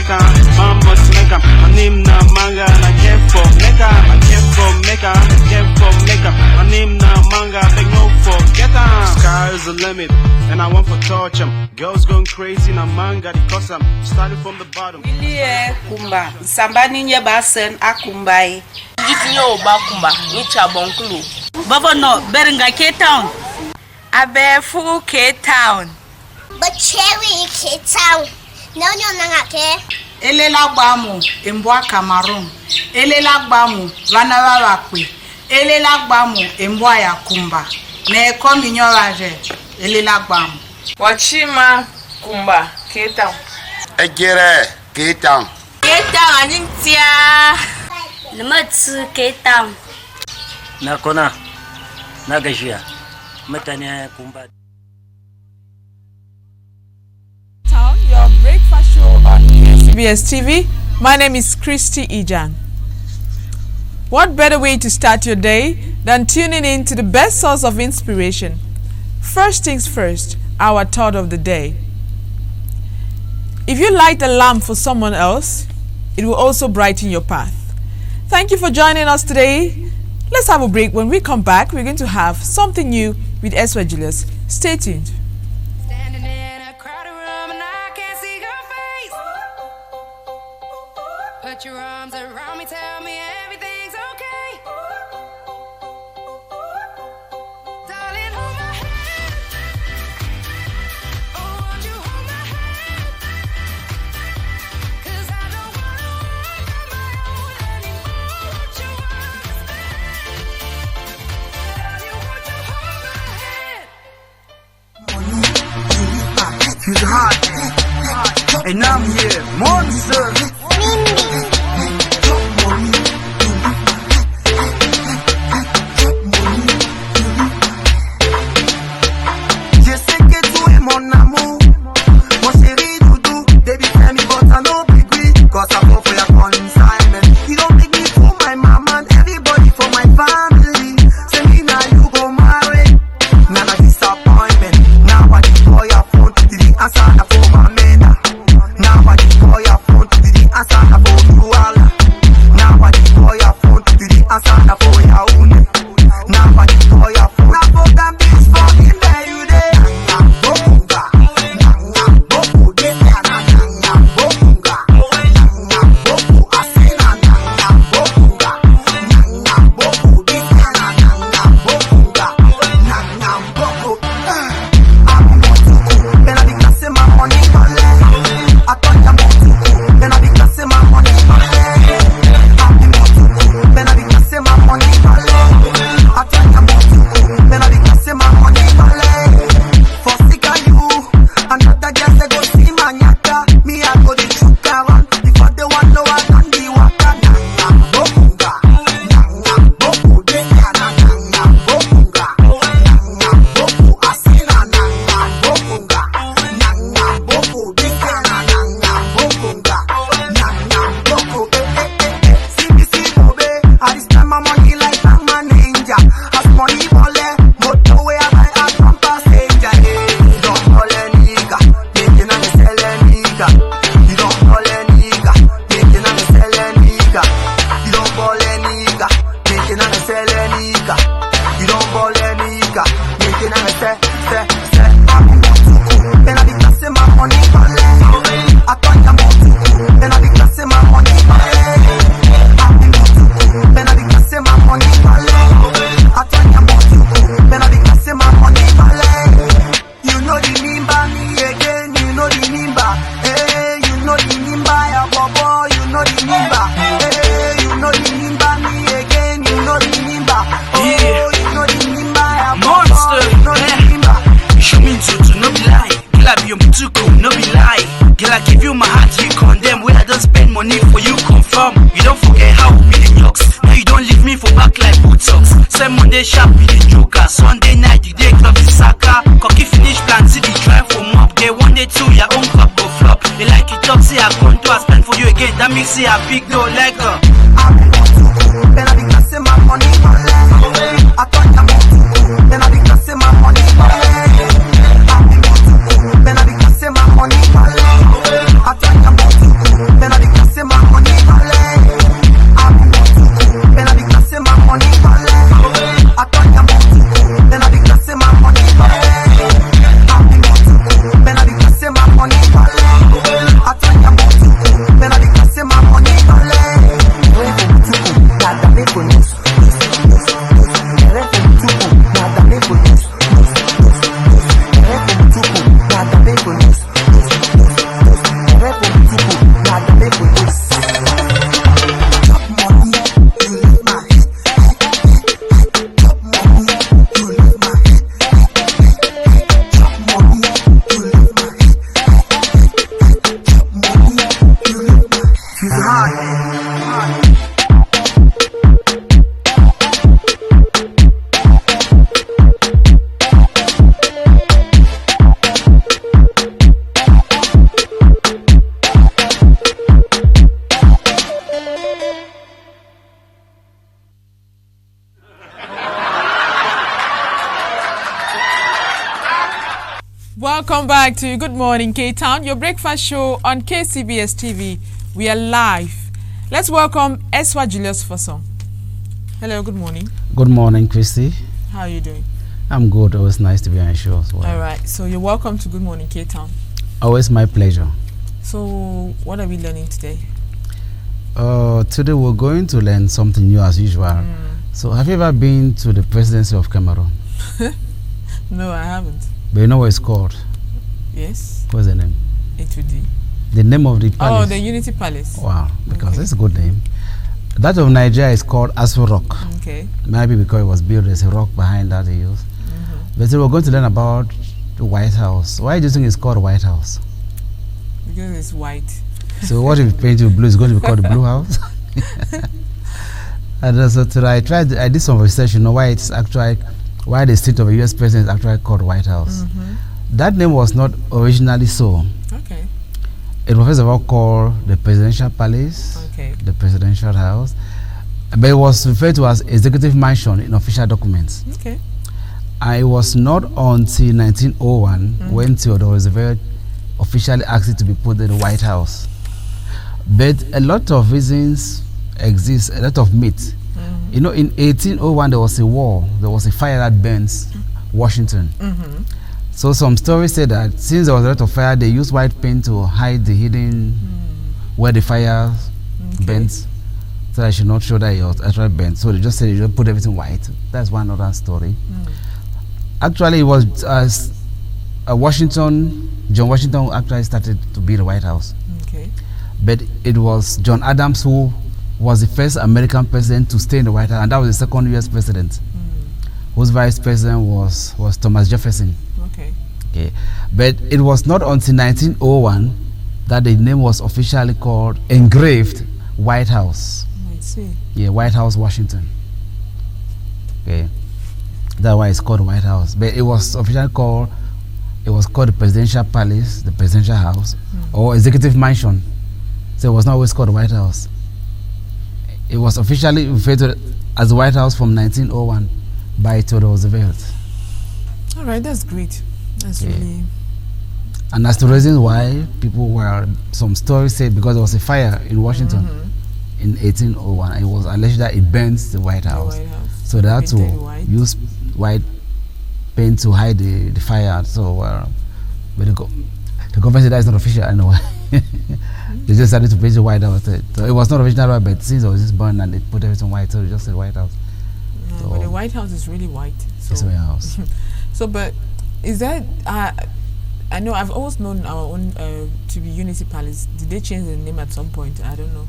Mecca, Mambos Mecca, my name na Manga, and I came from Mecca, I came from Mecca, I came from Mecca, my name na Manga, beg no forget sky is the limit, and I want for touch 'em. Girls going crazy na Manga, because I'm starting from the bottom. Ilie kumba, sambani nye basen akumbai. Jitinyo oba kumba, nicha bonkulu. Baba no, Beringa Cape Town. Abefu Cape Town. But Cherry Cape Town. No nangake. Elela gbamu, Embwa Cameroon. Elela gbamu, Vanawa Wakwe. Elela gbamu, Embwa ya kumba. Ne komi nyoraje, elela gbamu. Wachima kumba, Cape Town. Ejere, Cape Town. Cape Town anintia. Lematsu Cape Town. Nakona, Nagashia, Matania kumba. Your breakfast show on CBS TV. My name is Christy Ijang. What better way to start your day than tuning in to the best source of inspiration? First things first, our thought of the day. If you light a lamp for someone else, it will also brighten your path. Thank you for joining us today. Let's have a break. When we come back, we're going to have something new with Eswa Julius. Stay tuned. Put your arms around me, tell me everything's okay. Darling, hold my hand. Oh, won't you hold my hand? 'Cause I don't wanna walk on my own anymore. Won't you understand? Darling, won't you hold my hand? She's hot, and I'm here, monster. See a big no like her. I Welcome back to Good Morning K-Town, your breakfast show on KCBS TV. We are live. Let's welcome Eswa Julius Fosom. Hello, good morning. Good morning, Christy. How are you doing? I'm good. Always nice to be on your show as well. All right, so you're welcome to Good Morning K-Town. Always my pleasure. So, what are we learning today? Today we're going to learn something new as usual. So, have you ever been to the presidency of Cameroon? No, I haven't. But you know what it's called? Yes. What's the name? A2D. The name of the palace. Oh, the Unity Palace. Wow, because it's a good name. That of Nigeria is called Aso Rock. Okay. Maybe because it was built, there's a rock behind that they use. But so we're going to learn about the White House. Why do you think it's called White House? Because it's white. So what if you paint it blue? It's going to be called the Blue House? And so today I did some research, why it's actually, why the seat of a US president is actually called White House. That name was not originally so. Okay. It was first of all called the Presidential Palace, the Presidential House, but it was referred to as Executive Mansion in official documents. Okay. And it was not until 1901 when Theodore Roosevelt officially asked it to be put in the White House. But a lot of reasons exist, a lot of myths. In 1801 there was a war, there was a fire that burns Washington. So some stories say that since there was a lot of fire, they used white paint to hide the hidden where the fire burnt, so that it should not show that it was actually burnt. So they just said they just put everything white. That's one other story. Actually, it was John Washington actually started to build the White House. Okay. But it was John Adams who was the first American president to stay in the White House, and that was the second US president, whose vice president was Thomas Jefferson. Okay. But it was not until 1901 that the name was officially called, engraved, White House. I see. Yeah, White House, Washington. Okay. That's why it's called the White House. But it was officially called, the Presidential Palace, the Presidential House, or Executive Mansion. So it was not always called the White House. It was officially referred to as the White House from 1901 by Theodore Roosevelt. All right, that's great. That's really... And as to the reasons why people were, some stories say because there was a fire in Washington in 1801, it was alleged that it burnt the White House. So they had to use white paint to hide the fire. So but the government said that is not official anyway. They just started to paint the White House. So it was not original, but since it was just burned and they put everything white, so they just said White House. No, So but the White House is really white. So it's a White House. So, but is that... I know I've always known our own to be Unity Palace. Did they change the name at some point? I don't know.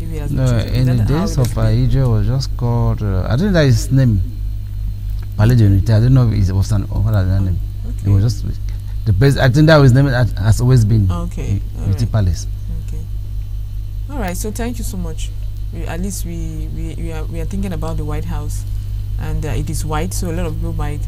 If it has No, been changed. in the days of Aija, was just called, I think that is name, Palais de Unité. I don't know if it was an other name. It was just, the place, I think that was name has always been Unity Palace. Okay. All right, so thank you so much. At least we are thinking about the White House, and it is white, so a lot of people might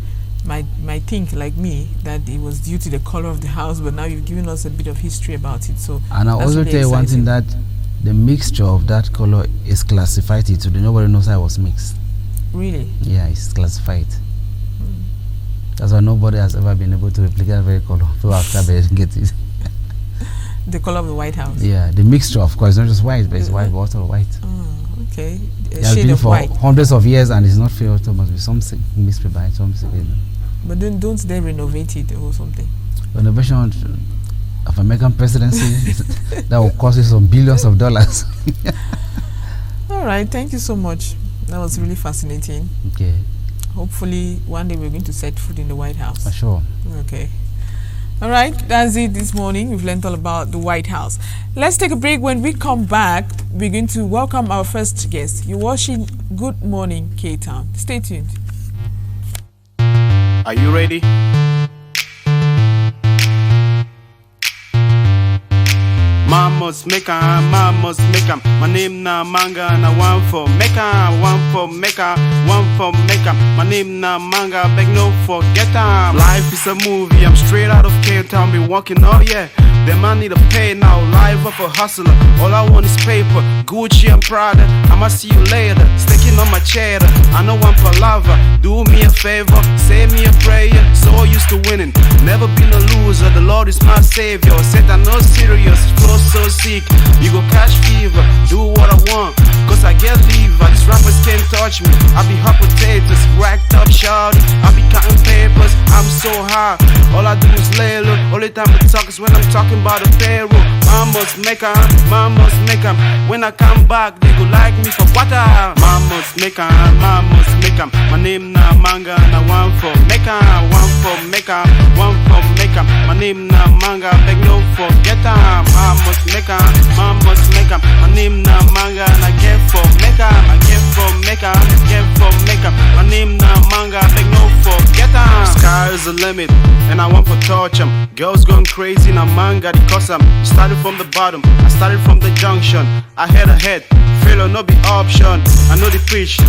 think like me that it was due to the color of the house, but now you've given us a bit of history about it. So and I'll also really tell you one exciting. thing, that the mixture of that color is classified today. Nobody knows how it was mixed. Really? Yeah, it's classified. That's why nobody has ever been able to replicate that very color. So after they get it. The color of the White House. Yeah, the mixture, of course, not just white, but it's white, but also white. Oh, okay. A It has shade been of for white. hundreds of years, and it's not failed. There must be something mixed behind something. But then don't they renovate it or something? Renovation of American presidency that will cost you some billions of dollars. All right, thank you so much. That was really fascinating. Okay. Hopefully one day we're going to set foot in the White House. For sure. Okay. All right, that's it this morning. We've learned all about the White House. Let's take a break. When we come back, we're going to welcome our first guest. You're watching Good Morning K-Town. Stay tuned. Are you ready? Man must make 'em, man must make 'em. My name na Manga and I want for Mecca, one for Mecca, one for Mecca. My name na Manga, beg no forget 'em. Life is a movie, I'm straight out of Cape Town, been walking all year. The man need a pay now, live up a hustler. All I want is paper, Gucci and Prada. I'ma see you later, sticking on my cheddar. I know I'm palava, do me a favor, say me a prayer. So used to winning, never been a loser. The Lord is my savior. Said I know serious, flow so sick. You go catch fever, do what I want, cause I get liver. These rappers can't touch me. I be hot potatoes, racked up shawty. I be counting papers, I'm so high. All I do is lay low. Only time I talk is when I'm talking about the payroll. Man must make 'em, man must make 'em. When I come back, they go like me for quarter. Man must make 'em, man must make 'em. My name na Manga, na one for make 'em, one for make 'em, one for make 'em. My name na Manga, beg no forget 'em. Man must make 'em, man must make 'em. My name na Manga, and I get for make 'em, I get for make 'em, get for make 'em. My name na Manga, beg no forget 'em. Sky is the limit, and I want for touch 'em. Girls going crazy, now Manga, because I'm started from the bottom, I started from the junction. I head ahead, failure no be option. I know the preach,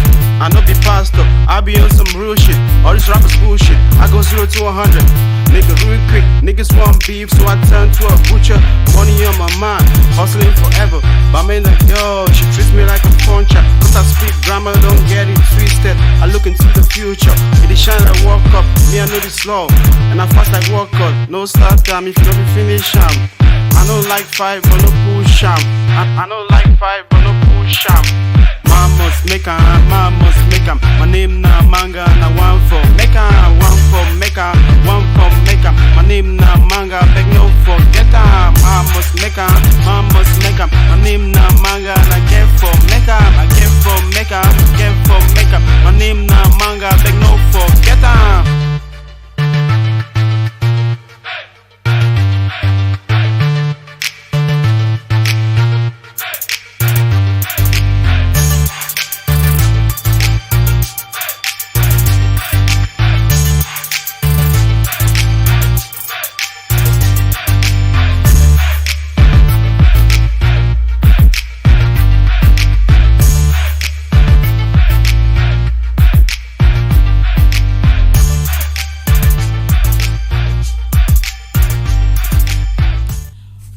I know the pastor. I be on some real shit, all these rappers bullshit. I go 0 to 100, nigga real quick. Niggas want beef, so I turn to a butcher. Money on my mind, hustling forever. But me like, yo, she treats me like a puncher. Cause I speak grammar, don't get it twisted. I look into the future, it is shine like walk up. Me I know this law, and I fast like walk up. No start time if you don't be finish 'em. I don't like fight, but no push 'em. I don't like fight, but no push 'em. Man must make 'em, man must make 'em. My name na Manga, na one for make 'em, one for make 'em, one for make 'em. My name na Manga, beg no forget 'em. Man must make 'em, man must make 'em. My name na Manga, and I get for make 'em, I get for make 'em, get for make 'em. My name na Manga, beg no forget 'em.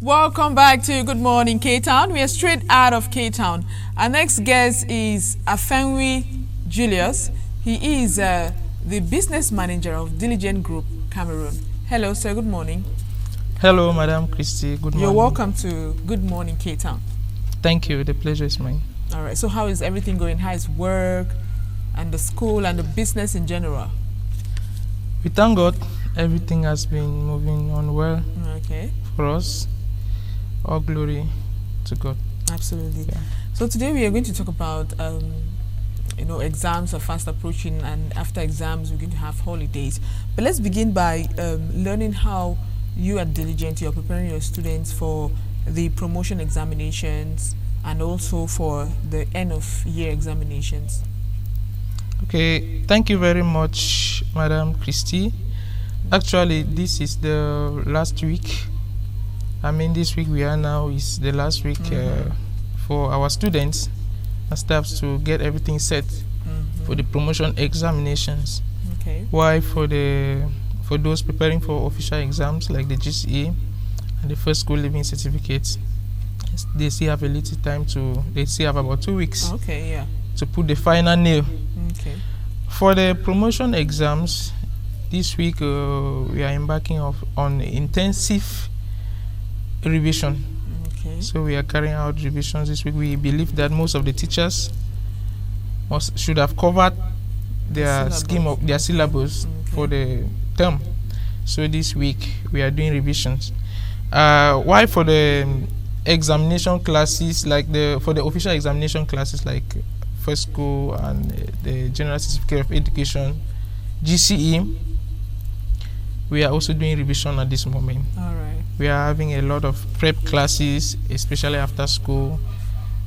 Welcome back to Good Morning K-Town. We are straight out of K-Town. Our next guest is Afenwi Julius. He is the business manager of Diligent Group, Cameroon. Hello, sir. Good morning. Hello, Madam Christie. Good morning. You're welcome to Good Morning K-Town. Thank you. The pleasure is mine. All right. So how is everything going? How is work and the school and the business in general? We thank God. Everything has been moving on well. Okay. For us. All glory to God. Absolutely. Yeah. So today we are going to talk about, exams are fast approaching, and after exams we're going to have holidays. But let's begin by learning how you are diligent. You're preparing your students for the promotion examinations and also for the end of year examinations. Okay. Thank you very much, Madam Christie. Actually, this is the last week. I mean, this week we are now is the last week for our students and staffs to get everything set for the promotion examinations. Okay. Why for those preparing for official exams like the GCE and the first school living certificates, they still have a little time they still have about 2 weeks. Okay, yeah. To put the final nail. Okay. For the promotion exams, this week we are embarking on intensive revision. Okay. So we are carrying out revisions this week. We believe that most of the teachers should have covered their syllabus for the term. So this week we are doing revisions. Why for the examination classes, for the official examination classes like first school and the General Certificate of Education, GCE, we are also doing revision at this moment. All right. We are having a lot of prep classes, especially after school.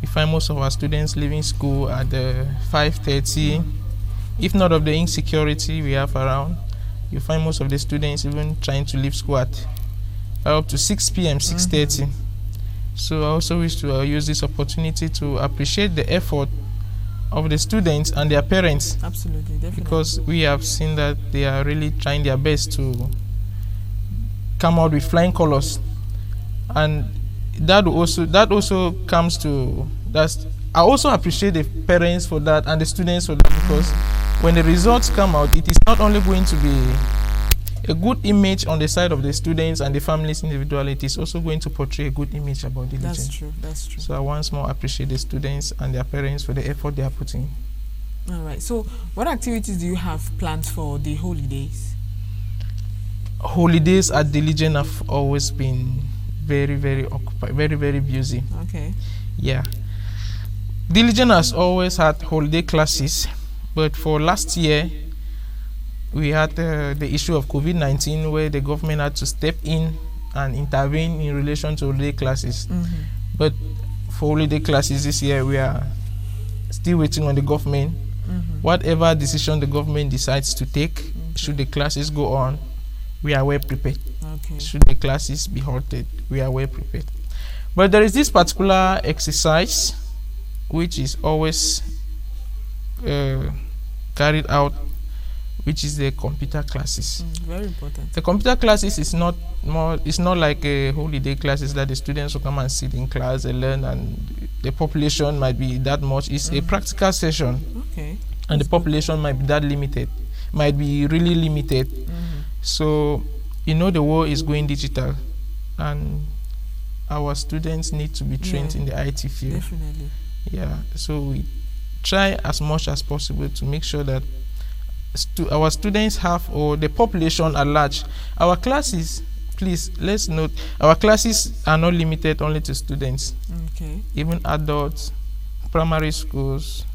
We find most of our students leaving school at 5:30. If not of the insecurity we have around, you find most of the students even trying to leave school at up to 6 p.m., 6:30. So I also wish to use this opportunity to appreciate the effort of the students and their parents. Absolutely, definitely. Because we have seen that they are really trying their best to come out with flying colors and that also comes to that's. I also appreciate the parents for that and the students for that, because when the results come out, it is not only going to be a good image on the side of the students and the families individually, it is also going to portray a good image about Diligent. That's true. So I once more appreciate the students and their parents for the effort they are putting. All right. So what activities do you have planned for the holidays? Holidays at Diligent have always been very, very occupied, very, very busy. Okay. Yeah. Diligent has always had holiday classes, but for last year, we had the issue of COVID-19 where the government had to step in and intervene in relation to holiday classes. But for holiday classes this year, we are still waiting on the government. Whatever decision the government decides to take, should the classes go on, we are well prepared. Should the classes be halted, we are well prepared. But there is this particular exercise which is always carried out, which is the computer classes. Very important. The computer classes is not like a holiday classes that the students will come and sit in class and learn, and the population might be that much. It's a practical session. Okay. And the population might be that limited, might be really limited. So, the world is going digital, and our students need to be trained in the IT field. Definitely. Yeah, so we try as much as possible to make sure that our students have, or the population at large, our classes, please, let's note, our classes are not limited only to students. Okay. Even adults, primary schools,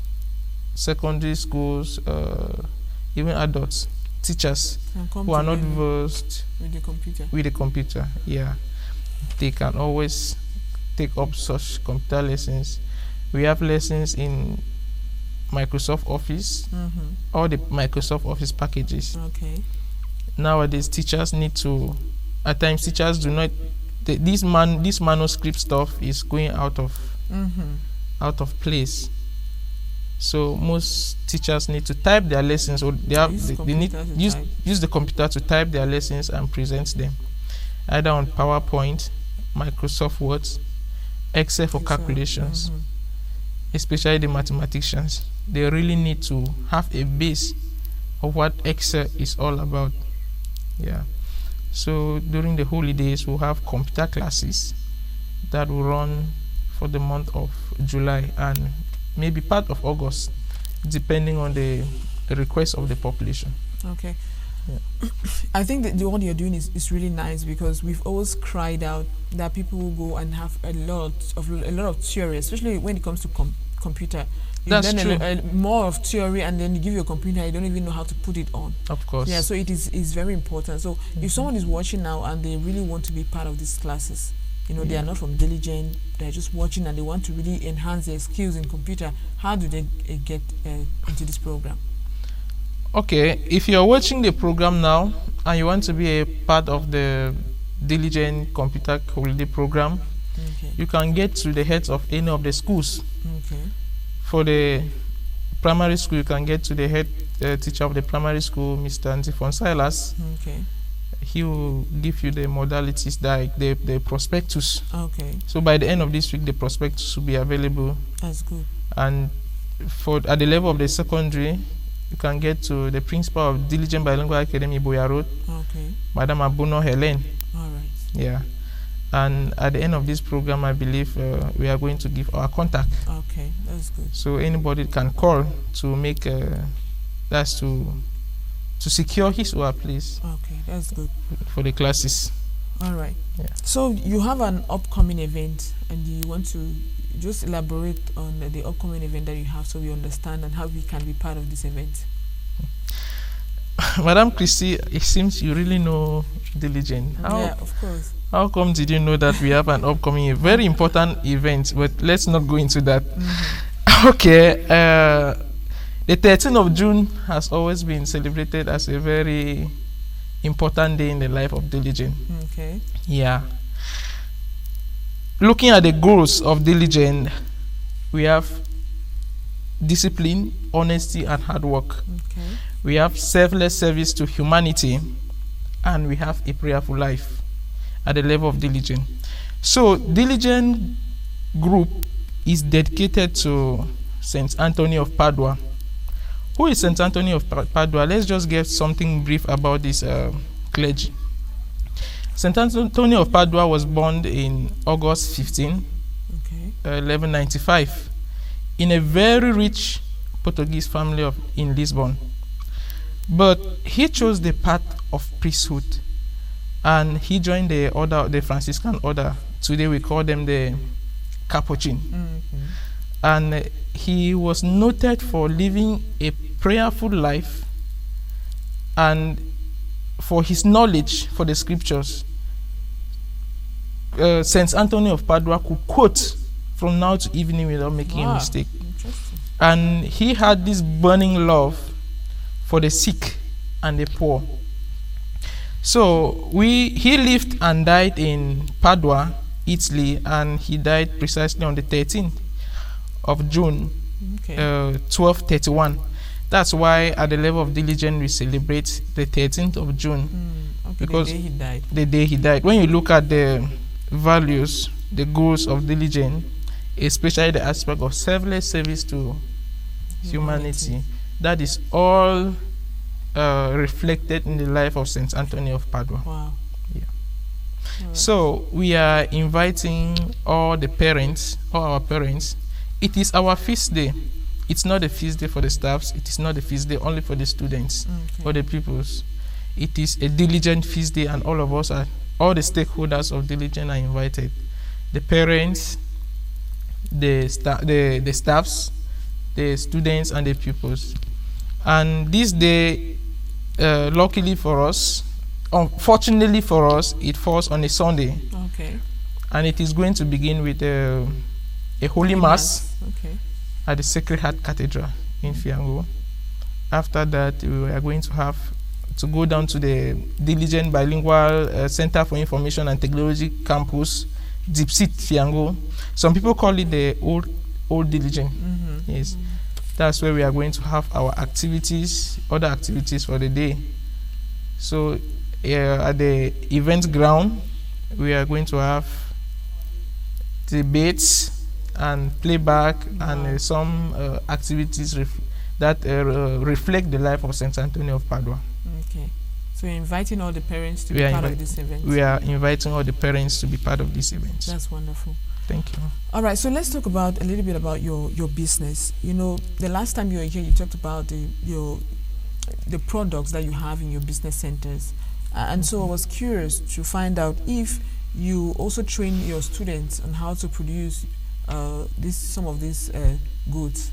secondary schools, even adults, teachers who are not versed with the computer, yeah, they can always take up such computer lessons. We have lessons in Microsoft Office, all the Microsoft Office packages. Okay. Nowadays, teachers need to, at times teachers do not, this manuscript stuff is going out of place. So most teachers need to type their lessons, or they need use the computer to type their lessons and present them, either on PowerPoint, Microsoft Word, Excel for calculations. Especially the mathematicians, they really need to have a base of what Excel is all about. Yeah. So during the holidays, we'll have computer classes that will run for the month of July and maybe part of August, depending on the request of the population. Okay. Yeah. I think that what you're doing is really nice, because we've always cried out that people will go and have a lot of theory, especially when it comes to computer. You That's learn true. More of theory, and then you give you a computer, you don't even know how to put it on. Of course. Yeah, so it is very important. So if someone is watching now and they really want to be part of these classes, they are not from Diligent, they're just watching and they want to really enhance their skills in computer, how do they get into this program? Okay, if you're watching the program now and you want to be a part of the Diligent Computer Holiday Program, you can get to the heads of any of the schools. Okay. For the primary school, you can get to the head teacher of the primary school, Mr. Antifon Silas. Okay. He will give you the modalities, like the prospectus. Okay. So by the end of this week, the prospectus will be available. That's good. And at the level of the secondary, you can get to the principal of Diligent Bilingual Academy, Boya Road, Madam Abuno Helen. All right. Yeah. And at the end of this program, I believe we are going to give our contact. Okay, that's good. So anybody can call to make that's to secure his or her place. Okay, that's good. For the classes. All right. Yeah. So you have an upcoming event, and you want to just elaborate on the upcoming event that you have, so we understand and how we can be part of this event. Madam Christy, it seems you really know Diligent. Yeah, of course. How come did you know that we have an upcoming, very important event? But let's not go into that. Okay. The 13th of June has always been celebrated as a very important day in the life of Diligent. Okay. Yeah. Looking at the goals of Diligent, we have discipline, honesty, and hard work. Okay. We have selfless service to humanity, and we have a prayerful life at the level of Diligent. So Diligent Group is dedicated to Saint Anthony of Padua. Who is Saint Anthony of Padua? Let's just get something brief about this clergy. Saint Anthony of Padua was born in August 15, 1195, in a very rich Portuguese family in Lisbon. But he chose the path of priesthood, and he joined the Franciscan order. Today we call them the Capuchin. And he was noted for living a prayerful life and for his knowledge for the scriptures. Saint Anthony of Padua could quote from now to evening without making a mistake. And he had this burning love for the sick and the poor. So he lived and died in Padua, Italy, and he died precisely on the 13th of June, 1231. That's why at the level of Diligent we celebrate the 13th of June, because the day he died. The day he died. When you look at the values, the goals of Diligent, especially the aspect of selfless service to humanity, that is all reflected in the life of Saint Anthony of Padua. Wow. Yeah. So we are inviting all the parents, all our parents. It is our feast day. It's not a feast day for the staffs. It is not a feast day only for the students or the pupils. It is a Diligent feast day, and all of us are, all the stakeholders of Diligent are invited. The parents, the staffs, the students, and the pupils. And this day, luckily for us, unfortunately for us, it falls on a Sunday. Okay. And it is going to begin with a Holy Mass at the Sacred Heart Cathedral in Fiango. After that, we are going to have to go down to the Diligent Bilingual Center for Information and Technology Campus, Dipsit Fiango. Some people call it the old Diligent. Yes. That's where we are going to have our activities, other activities for the day. So at the event ground, we are going to have debates and playback and some activities that reflect the life of Saint Anthony of Padua. Okay. So you're inviting all the parents to be part of this event? We are inviting all the parents to be part of this event. That's wonderful. Thank you. All right, so let's talk about a little bit about your business. You know, the last time you were here, you talked about the products that you have in your business centers. And so I was curious to find out if you also train your students on how to produce some of these goods.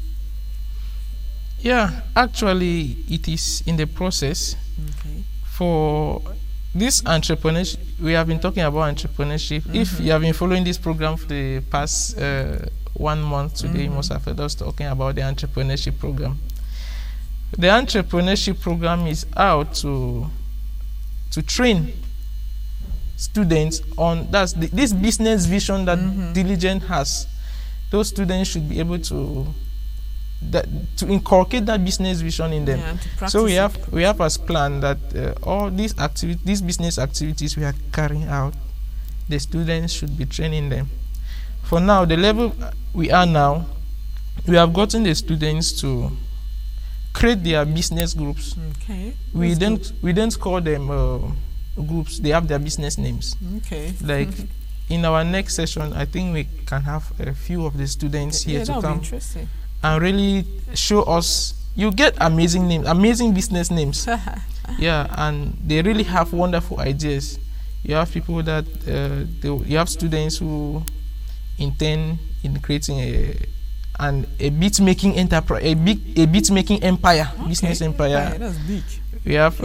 Yeah, actually, it is in the process. Okay. For this entrepreneurship, we have been talking about entrepreneurship. If you have been following this program for the past 1 month today, you must have heard us talking about the entrepreneurship program. The entrepreneurship program is out to train students on this business vision that Diligent has. Those students should be able to inculcate that business vision in them. Yeah, so we have as plan that all these business activities we are carrying out, the students should be training them. For now, the level we are now, we have gotten the students to create their business groups. Okay. We don't call them groups. They have their business names. Okay. Like in our next session, I think we can have a few of the students here to come and really show us. You get amazing names, amazing business names. Yeah, and they really have wonderful ideas. You have people that you have students who intend in creating a beat making enterprise, a beat making empire, business empire. Yeah, that's big. We have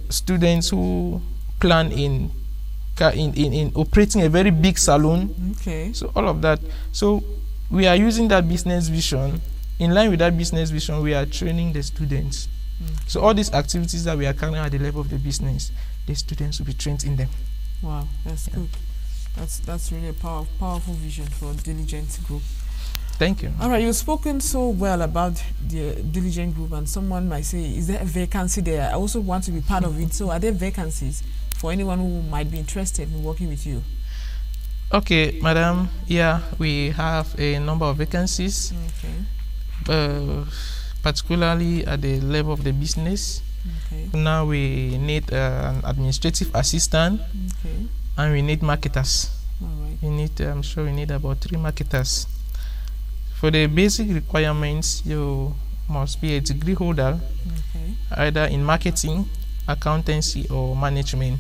students who plan in operating a very big salon. Okay. So all of that. So we are using that business vision. In line with that business vision, we are training the students. So all these activities that we are carrying at the level of the business, the students will be trained in them. Wow, that's good. That's really a powerful vision for Diligent Group. Thank you. All right, you've spoken so well about the Diligent Group, and someone might say, is there a vacancy there? I also want to be part of it. So are there vacancies for anyone who might be interested in working with you? Okay, madam. Yeah, we have a number of vacancies, particularly at the level of the business. Now we need an administrative assistant, and we need marketers. We need, I'm sure we need about 3 marketers. For the basic requirements, you must be a degree holder, either in marketing, accountancy, or management.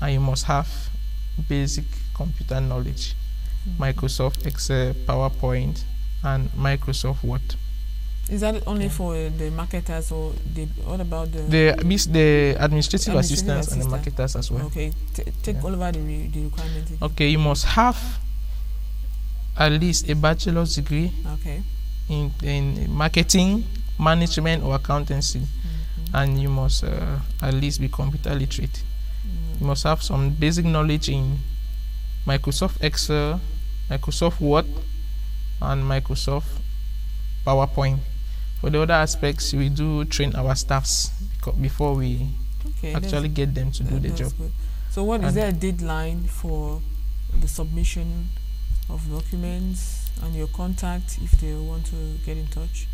And you must have basic computer knowledge, Microsoft Excel, PowerPoint, and Microsoft Word. Is that only for the marketers, or what about the administrative assistants and the marketers as well? Okay, take all over the requirements. Okay, you must have at least a bachelor's degree in marketing, management, or accountancy, and you must at least be computer literate. You must have some basic knowledge in Microsoft Excel, Microsoft Word, and Microsoft PowerPoint. For the other aspects, we do train our staffs before we actually get them to do the job. Good. So is there a deadline for the submission of documents and your contact if they want to get in touch?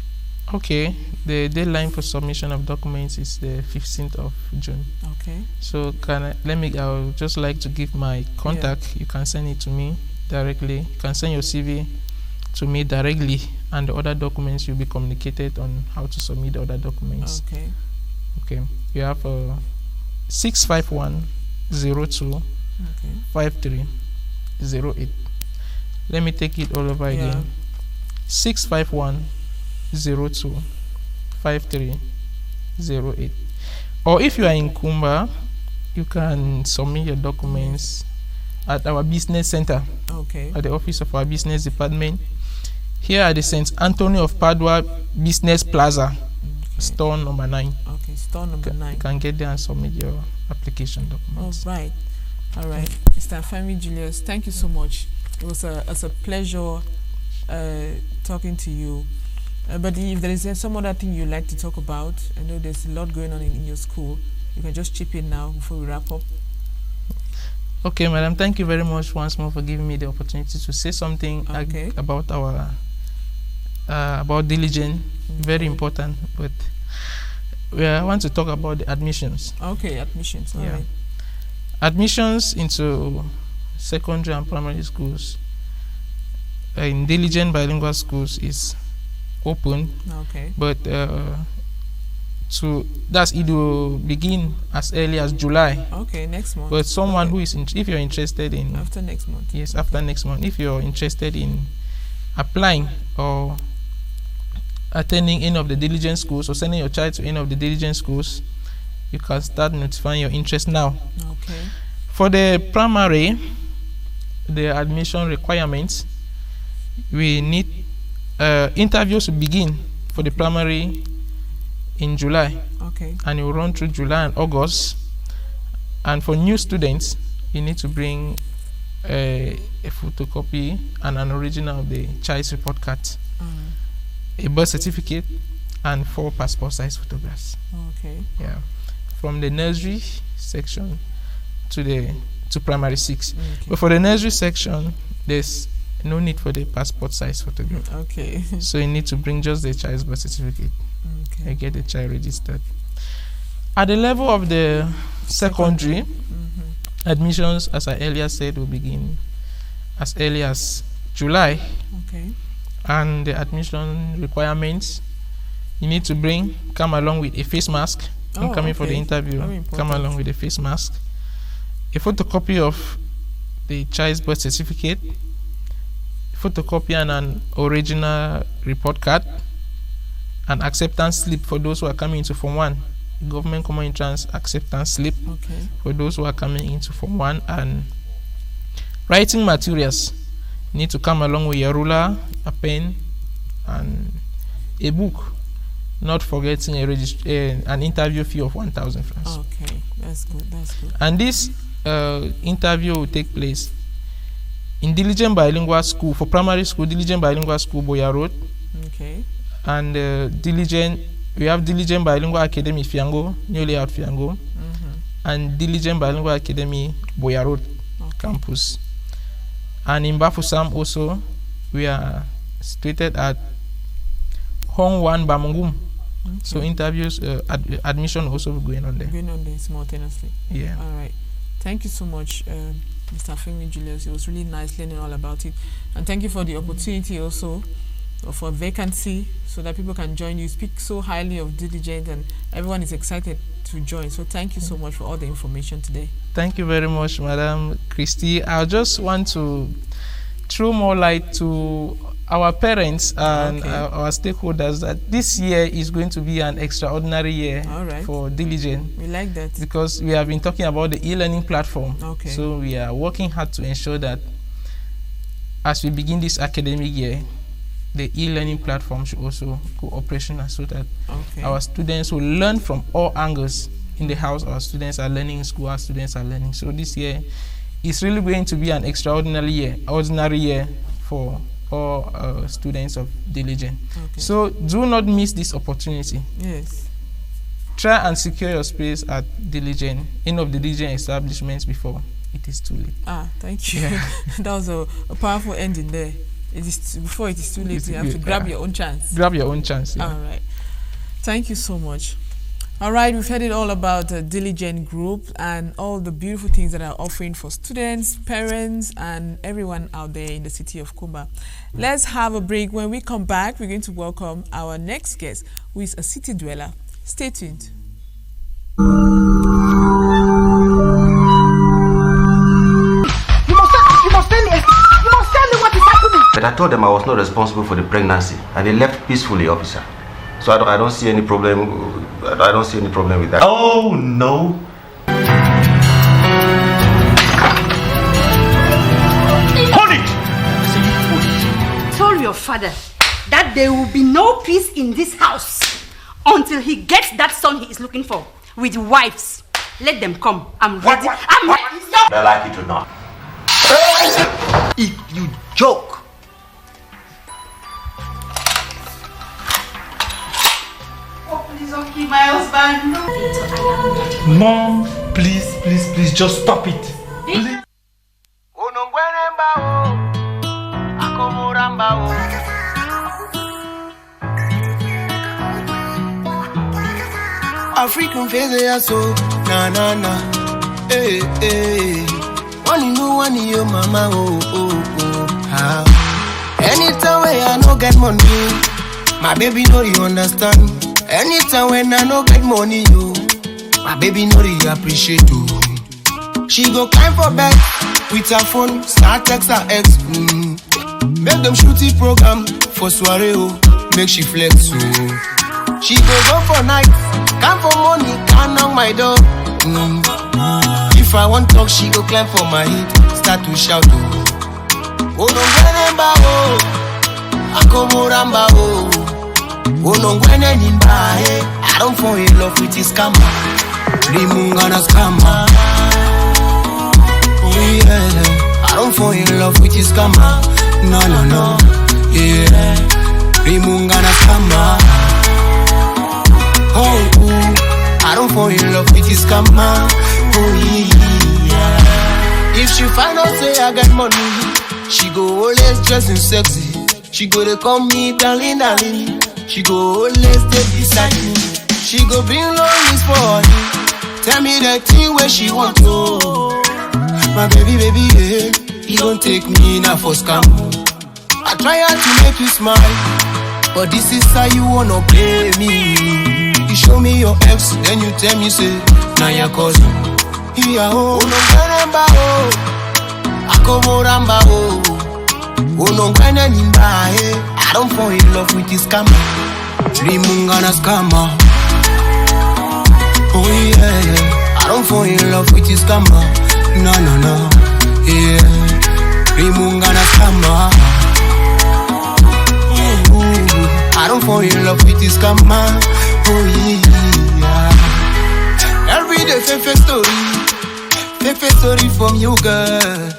Okay, the deadline for submission of documents is the 15th of June. Okay. So I would just like to give my contact. You can send it to me directly. You can send your CV to me directly, and the other documents will be communicated on how to submit the other documents. Okay. You have 651-02 5308. Let me take it all over again. 651-02 5308. Or if you are in Kumba, you can submit your documents at our business center. At the office of our business department. Here at the St. Anthony of Padua Business Plaza, store number 9. Okay, store number 9. You can get there and submit your application documents. All right. Mr. Femi Julius, thank you so much. It was a pleasure talking to you. But if there is some other thing you'd like to talk about, I know there's a lot going on in your school. You can just chip in now before we wrap up. Okay, madam. Thank you very much once more for giving me the opportunity to say something about our about diligence. Very important. But I want to talk about the admissions. Okay, admissions. All right. Admissions into secondary and primary schools in diligent bilingual schools is open. But it will begin as early as July. Okay, next month. But someone who is if you're interested in after next month. Yes, after next month. If you're interested in applying or attending any of the diligent schools or sending your child to any of the diligent schools, you can start notifying your interest now. Okay. For the primary, the admission requirements, we need interviews to begin for the primary in July. And it will run through July and August. And for new students, you need to bring a photocopy and an original of the child's report card, a birth certificate, and 4 passport size photographs. Yeah, from the nursery section to primary 6. But for the nursery section, there's no need for the passport size photograph. So you need to bring just the child's birth certificate and get the child registered. At the level of the secondary, admissions, as I earlier said, will begin as early as July. And the admission requirements, you need to come along with a face mask. Coming for the interview, come along with a face mask, a photocopy of the child's birth certificate, photocopy and an original report card, an acceptance slip for those who are coming into Form 1, government common entrance acceptance slip for those who are coming into Form 1, and writing materials. You need to come along with your ruler, a pen, and a book, not forgetting an interview fee of 1,000 francs. Okay, that's good. And this interview will take place in Diligent Bilingual School, for primary school, Diligent Bilingual School, Boya Road. And we have Diligent Bilingual Academy, Fiango, New Layout Fiango, and Diligent Bilingual Academy, Boya Road campus. And in Bafusam also, we are situated at Hong Wan Bamungum. So interviews, admission also going on there. Going on there simultaneously. Yeah. All right. Thank you so much, Mr. Femi Julius. It was really nice learning all about it. And thank you for the opportunity also for vacancy so that people can join you. You speak so highly of Diligent and everyone is excited to join. So thank you so much for all the information today. Thank you very much, Madam Christy. I just want to throw more light to our parents and our stakeholders that this year is going to be an extraordinary year for Diligent. We like that. Because we have been talking about the e-learning platform. Okay. So we are working hard to ensure that as we begin this academic year, the e-learning platform should also go operational so that our students will learn from all angles. In the house, our students are learning, in school, our students are learning. So this year is really going to be an extraordinary year for all students of Diligent. Okay. So do not miss this opportunity. Yes. Try and secure your space at Diligent, any of the Diligent establishments before it is too late. Thank you. That was a powerful ending there. Before it is too late, you have to grab your own chance. Grab your own chance. Yeah. All right. Thank you so much. All right, we've heard it all about the Diligent Group and all the beautiful things that are offering for students, parents, and everyone out there in the city of Kumba. Let's have a break. When we come back, we're going to welcome our next guest, who is a city dweller. Stay tuned. You must tell me what is happening. But I told them I was not responsible for the pregnancy, and they left peacefully, officer. So I don't see any problem. I don't see any problem with that. Oh no. Hold it! I say you hold it. Tell your father that there will be no peace in this house until he gets that son he is looking for with wives. Let them come. I'm ready. I'm ready. Stop. I like it or not. If you joke. Please don't keep my husband. No. Mom, please, just stop it. Please. African face so na na na, hey hey. One in your mama how. Anytime when I no get money, my baby know you understand. Anytime when I no get money, my baby know you appreciate you. She go climb for bed with her phone, start text her ex. Make them shoot the program for soiree, make she flex. She go for night, come for money, can't knock my door. If I want talk, she go climb for my head, start to shout. Oh no, remember Akomoramba oh no, I don't fall in love with his scammer. Rimungana scammer. Oh yeah, I don't fall in love with his scammer. No, yeah, Rimungana scammer. Oh, I don't fall in love with his scammer. Oh yeah. If she find out say I got money, she go always dressing sexy. She go to call me darling. She go always stay beside me. She go bring loneliness for me. Tell me the thing where she want to. My baby, yeah, you don't take me now for scam. I try hard to make you smile, but this is how you wanna play me. You show me your ex, then you tell me say, now your cousin. Yeah, oh no, remember Akomoramba oh no, I don't fall in love with this scammer. Rimungana scammer. Oh yeah, I don't fall in love with this scammer. No, yeah, Rimungana scammer. I don't fall in love with this scammer. Oh yeah. Every day favorite story from you, girl.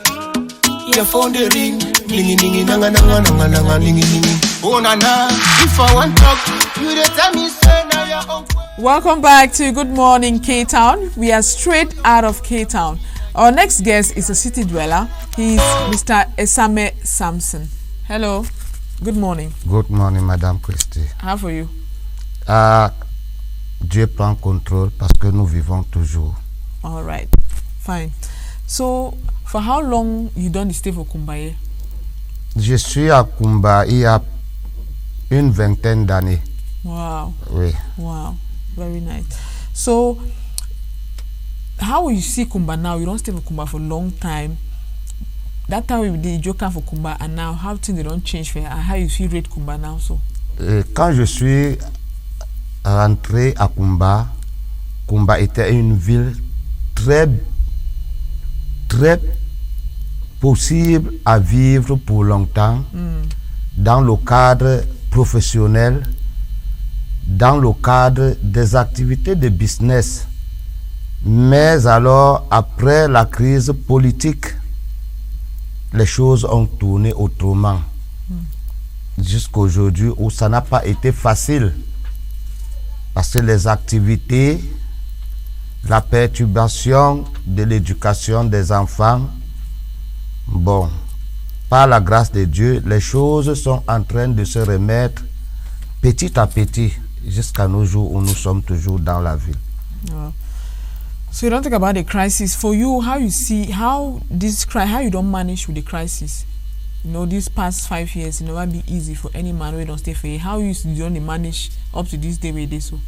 Your phone the ring, ningi nanga ningi. Oh nana, if I want talk, you dey tell me say na your own. Welcome back to Good Morning K-Town. We are straight out of K-Town. Our next guest is a city dweller. He's Mr. Esame Samson. Hello. Good morning. Good morning, Madame Christie. How are you? Dieu prend contrôle parce que nous vivons toujours. All right. Fine. So, for how long you done stay for Kumbaye? Je suis à Kumba il y a une vingtaine d'années. Wow. Oui. Wow. Very nice. So, how will you see Kumba now? You don't stay for Kumba for a long time. That time we did Joka for Kumba, and now how things they don't change for you, and how you feel rate Kumba now? So, Quand je suis rentré à Kumba, Kumba était une ville très possible à vivre pour longtemps, dans le cadre professionnel, dans le cadre des activités de business. Mais alors, après la crise politique, les choses ont tourné autrement. Jusqu'à aujourd'hui, où ça n'a pas été facile. Parce que les activités, la perturbation de l'éducation des enfants, bon, par la grâce de Dieu, les choses sont en train de se remettre petit à petit jusqu'à nos jours où nous sommes toujours dans la ville. So you don't think about the crisis. For you, how you see how you don't manage with the crisis? You know, these past 5 years, it never be easy for any man who don't stay for you. How you don't manage up to this day with this? So?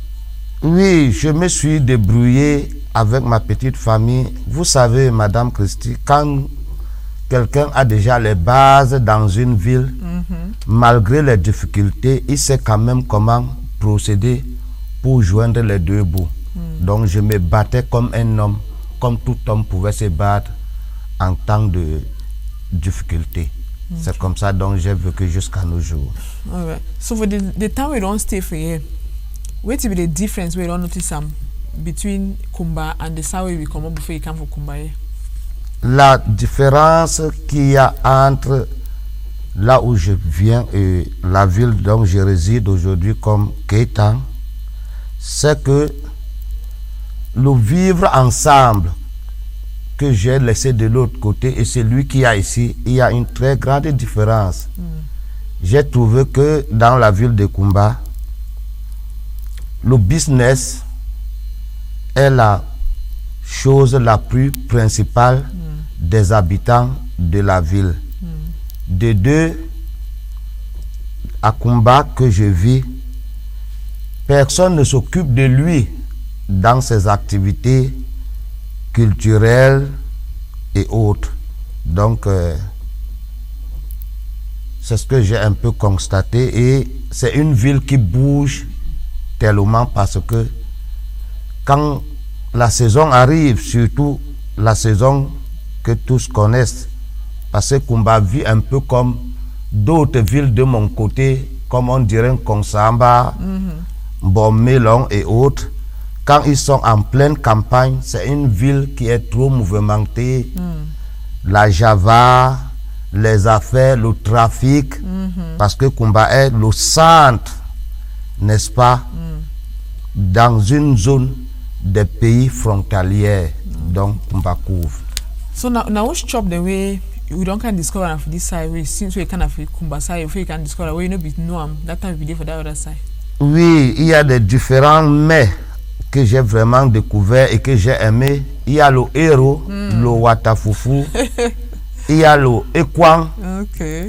Oui, je me suis débrouillé avec ma petite famille. Vous savez, Madame Christie, quand quelqu'un a déjà les bases dans une ville, malgré les difficultés, il sait quand même comment procéder pour joindre les deux bouts. Donc je me battais comme un homme, comme tout homme pouvait se battre en temps de difficulté. C'est comme ça donc j'ai vécu jusqu'à nos jours. All right. So for the time we don't stay for here, what will be the difference we don't notice between Kumba and the Sawe we come up before you come for Kumba here? La différence qu'il y a entre là où je viens et la ville dont je réside aujourd'hui comme Keita, c'est que le vivre ensemble que j'ai laissé de l'autre côté et celui qui a ici, il y a une très grande différence. J'ai trouvé que dans la ville de Kumba, le business est la chose la plus principale des habitants de la ville. De deux, à Kumba que je vis, personne ne s'occupe de lui dans ses activités culturelles et autres. Donc, c'est ce que j'ai un peu constaté et c'est une ville qui bouge tellement parce que quand la saison arrive, surtout la saison que tous connaissent, parce que Kumba vit un peu comme d'autres villes de mon côté, comme on dirait Konsamba, Bommelon et autres. Quand ils sont en pleine campagne, c'est une ville qui est trop mouvementée. La Java, les affaires, le trafic, parce que Kumba est le centre, n'est-ce pas, dans une zone des pays frontaliers, donc Kumba couvre. So now which chop the way we don't can discover for this side, we since we kind of Kumba side, if we can discover where you know that time we did for that other side. Oui, il y a des différents mets que j'ai vraiment découvert et que j'ai aimé. Il y a le héros, le watafufu, il y a le ekwang.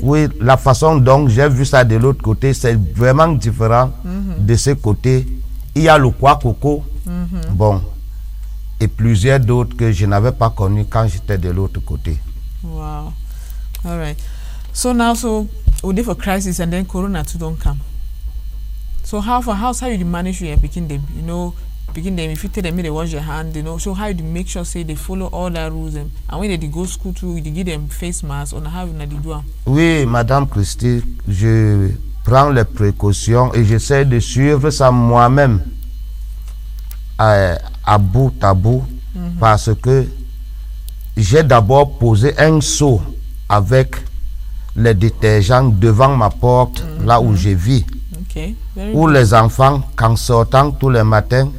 Oui, la façon dont j'ai vu ça de l'autre côté, c'est vraiment différent de ce côté. Il y a le kwa coco, bon, et plusieurs d'autres que je n'avais pas connus quand j'étais de l'autre côté. Wow. All right. So now, we did for crisis and then Corona too don't come. So how you manage your picking them? You know, picking them, if you tell them they wash their hand, you know, so how you make sure say they follow all the rules and when they go school too, you give them face mask on how you do. Oui, Madame Christie, je prends les précautions et j'essaie de suivre ça moi-même à bout à bout parce que j'ai d'abord posé un seau avec les détergents devant ma porte là où je vis. Où les enfants, quand sortant tous les matins,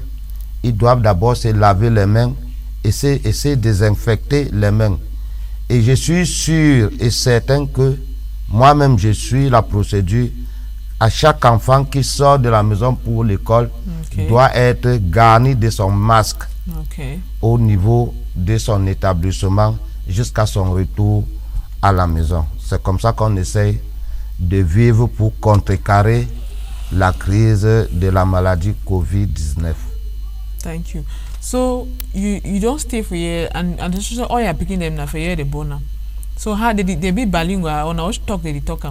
ils doivent d'abord se laver les mains et c'est désinfecter les mains. Et je suis sûr et certain que moi-même, je suis la procédure. À chaque enfant qui sort de la maison pour l'école doit être garni de son masque au niveau de son établissement jusqu'à son retour à la maison. C'est comme ça qu'on essaye de vivre pour contrecarrer la crise de la maladie COVID-19. Thank you. So you don't stay for year and all you're picking them now for year the bona. So how did they be bilingual or now talk they talk?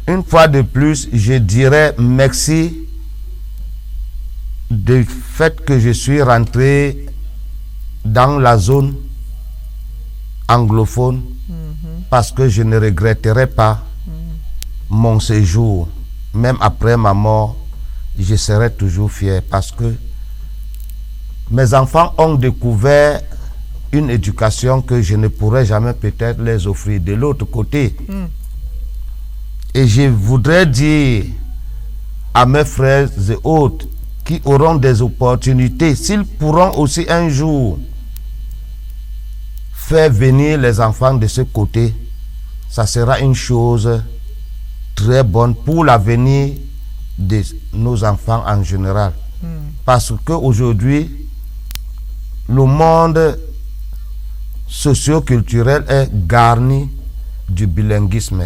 Une fois de plus, je dirais merci du fait que je suis rentré dans la zone anglophone parce que je ne regretterai pas mon séjour. Même après ma mort, je serai toujours fier parce que mes enfants ont découvert une éducation que je ne pourrais jamais peut-être les offrir de l'autre côté. Et je voudrais dire à mes frères et autres qui auront des opportunités, s'ils pourront aussi un jour faire venir les enfants de ce côté, ça sera une chose très bonne pour l'avenir de nos enfants en général. Parce qu'aujourd'hui, le monde socio-culturel est garni du bilinguisme.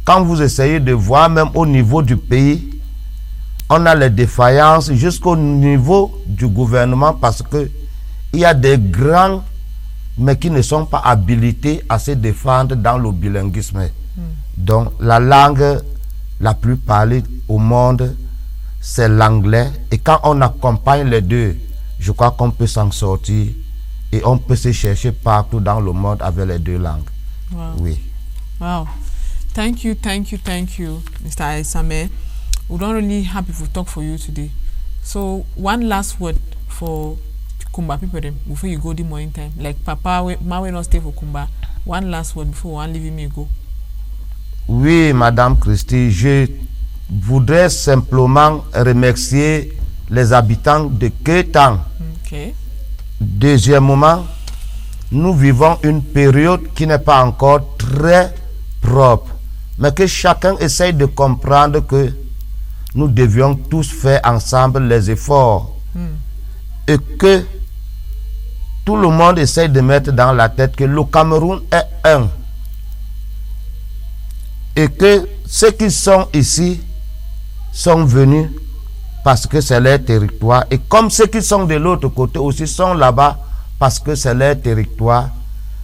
Quand vous essayez de voir, même au niveau du pays, on a les défaillances jusqu'au niveau du gouvernement parce que il y a des grands, mais qui ne sont pas habilités à se défendre dans le bilinguisme. Donc, la langue la plus parlée au monde, c'est l'anglais. Et quand on accompagne les deux, je crois qu'on peut s'en sortir et on peut se chercher partout dans le monde avec les deux langues. Wow. Oui. Wow. Thank you, Mr. Aisame. We don't really happy to talk for you today. So one last word for Kumba people them before you go the morning time. Like Papa, ma will not stay for Kumba. One last word before one leaving me go. Oui, Madame Christie, je voudrais simplement remercier les habitants de Keitang. Deuxièmement, nous vivons une période qui n'est pas encore très propre, mais que chacun essaye de comprendre que nous devions tous faire ensemble les efforts et que tout le monde essaye de mettre dans la tête que le Cameroun est un et que ceux qui sont ici sont venus parce que c'est leur territoire et comme ceux qui sont de l'autre côté aussi sont là-bas parce que c'est leur territoire.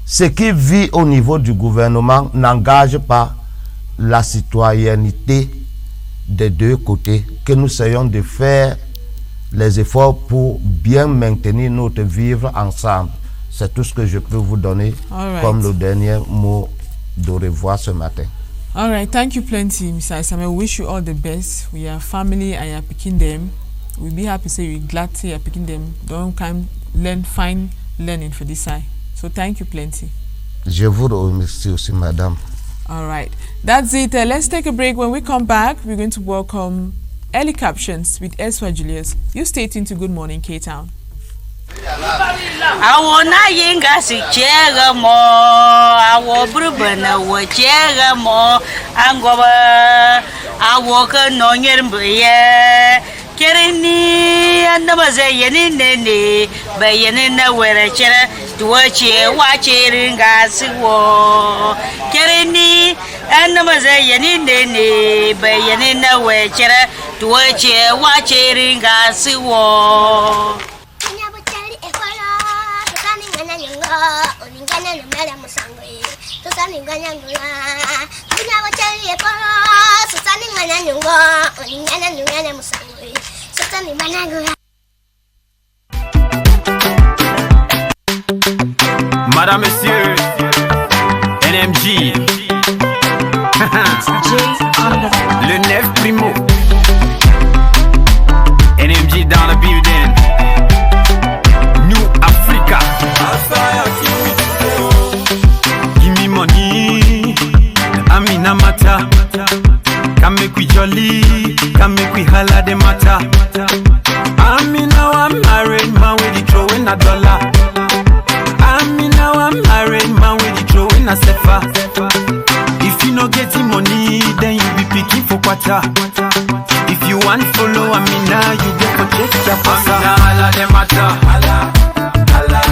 Ce qui vit au niveau du gouvernement n'engage pas la citoyenneté des deux côtés, que nous essayons de faire les efforts pour bien maintenir notre vivre ensemble. C'est tout ce que je peux vous donner comme le dernier mot de revoir ce matin. All right, thank you plenty, Mr. Aisame. We wish you all the best. We are family and you are picking them. We'll be happy to say we're glad to you are picking them. Don't come find learning for this side. So thank you plenty. Je vous remercie aussi, madame. All right, that's it. Let's take a break. When we come back, we're going to welcome Early Captions with Eswa Julius. You stay tuned to Good Morning K-Town. Awona yenga si chega mo awo brubana wo chega mo angoba awo ka no nyermbe kereni andamaze yeni nene bayene na wera chera tuwache wache ringa siwo kereni andamaze yeni nene bayene na wera chera tuwache wache ringa siwo Madame, Monsieur, NMG, le 9 primo, NMG dans la building, New Africa. Give me money, Amina Mata. Come make we jolly, come make we holla the matter. Amina, I'm married, my in a dollar. I'm now I'm married man with the throw in a sefa. If you no getting money, then you be picking for quarter. If you want follow, I mean now you get for check your pasa. Hala dem matter, hala, hala,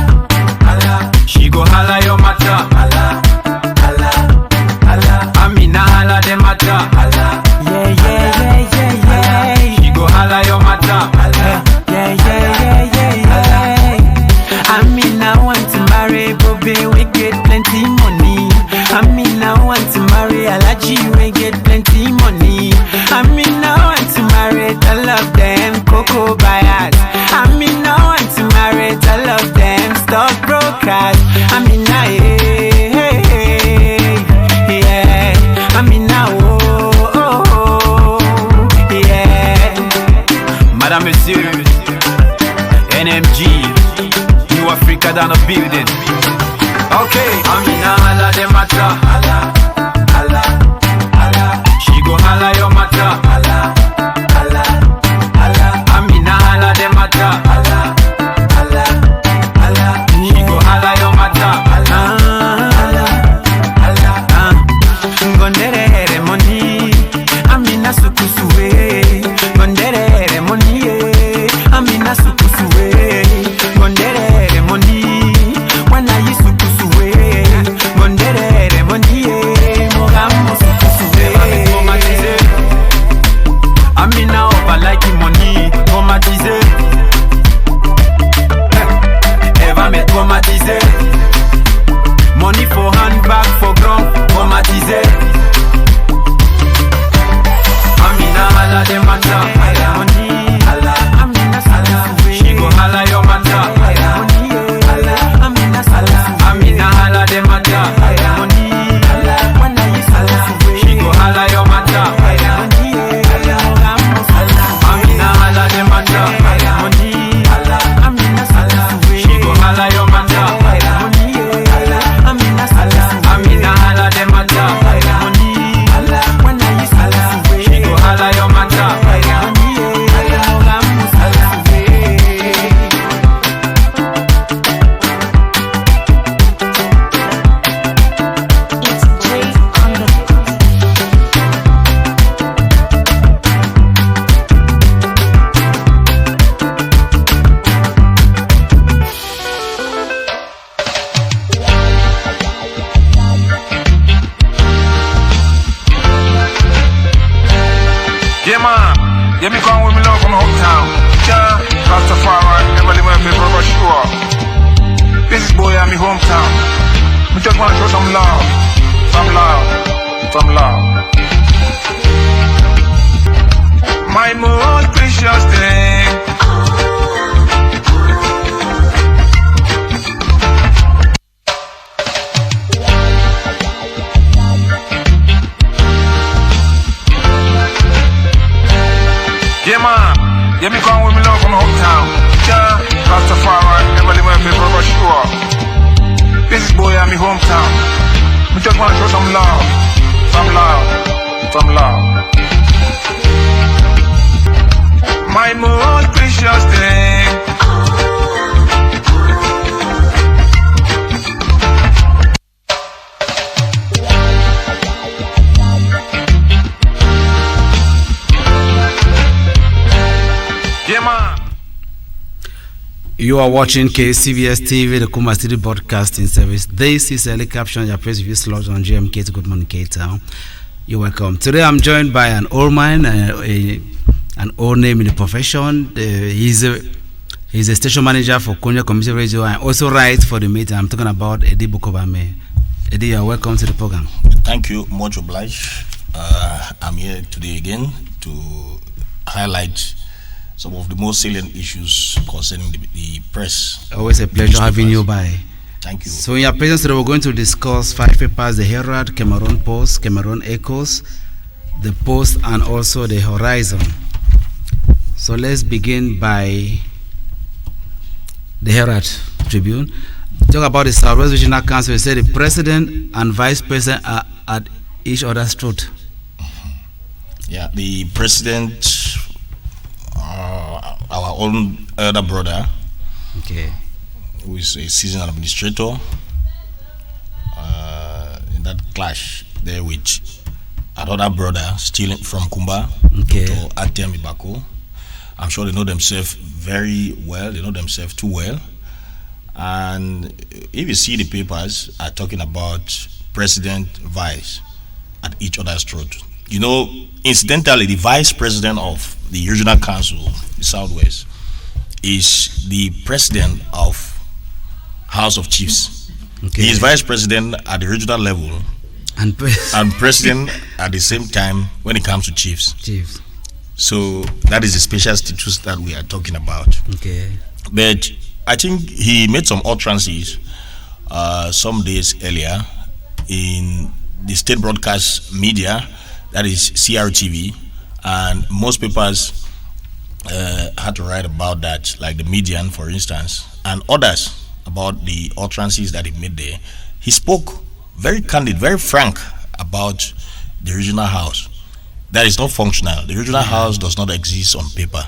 hala. She go hala your matter, hala, hala, hala. I mean now hala dem matter, hala. Yeah, yeah, yeah, yeah, yeah. She go hala your matter, hala. Yeah, yeah, yeah, yeah, yeah. I mean I want to marry Bobby, we get plenty money. I mean I want to marry Alaji, we get plenty money. I mean I want to marry all of them cocoa buyers. I mean I want to marry all of them stockbrokers. I mean I yeah. I mean now yeah. Madame Monsieur NMG New Africa down the building. Okay, I mean hala dem matter, hala, hala, hala. She go hala your matter, hala, hala, hala. I mean hala dem matter, hala, hala, hala. She go hala your matter, hala, hala, hala. Gondere here money, I mean asukusuwe. Gondere here money, I mean asukusuwe. Gondere here money, when I used to Gondere money, mogamo sukusuwe. I mean now over like money, traumatize. Ever me traumatize. Money for handbag for ground, traumatize. I mean now hala dem matter, money, hala. I mean na hala, she go hala your matter, money, hala. I mean na hala, I mean na hala dem matter, money, hala. When I used to she go hala your matter, money, hala. I mean na hala dem matter, money, hala. I mean na hala, she go hala your matter, money, hala. I mean na hala, I mean na hala dem matter, money, hala. When I used to she go hala your matter, money, hala. Yeah, man. Yeah, me come with me love from hometown. Yeah, Rastafari, never leave my paper, but sure. This is boy at me hometown. We just want to show some love. Some love. Some love. My most precious thing. Yeah, man. Yeah, me come with me love from hometown. Yeah, Rastafari, never leave my paper, but sure. This is boy at me hometown. We just want to show some love. Some love. Some love. My most precious thing. You are watching KCBS TV, the Kuma City Broadcasting Service. This is Eli Caption, your press review slot on GMK. Good morning, K-Town. You're welcome. Today I'm joined by an old man, an old name in the profession. He's a station manager for Konya Community Radio and also writes for the media. I'm talking about Eddie Bukobame. Eddie, you're welcome to the program. Thank you, much obliged. I'm here today again to highlight some of the most salient issues concerning the press. Always a pleasure having you by. Thank you. So in your presence today, we're going to discuss 5 papers: the Herald, Cameroon Post, Cameroon Echoes, the Post, and also the Horizon. So let's begin by the Herald Tribune. Talk about the Southwest Regional Council. We say the president and vice president are at each other's throat. Yeah, the president, our own elder brother, okay, who is a seasoned administrator. In that clash there with another brother still from Kumba, Dr. Atem Ibako. I'm sure they know themselves very well. They know themselves too well. And if you see the papers are talking about president, vice at each other's throat. You know, incidentally, the vice president of the regional council, the Southwest, is the president of House of Chiefs. He is vice president at the regional level and president at the same time when it comes to chiefs. So that is the special status that we are talking about. But I think he made some utterances some days earlier in the state broadcast media, that is CRTV, and most papers had to write about that, like the Median, for instance, and others, about the utterances that he made there. He spoke very candid, very frank about the regional house. That is not functional. The regional house does not exist on paper.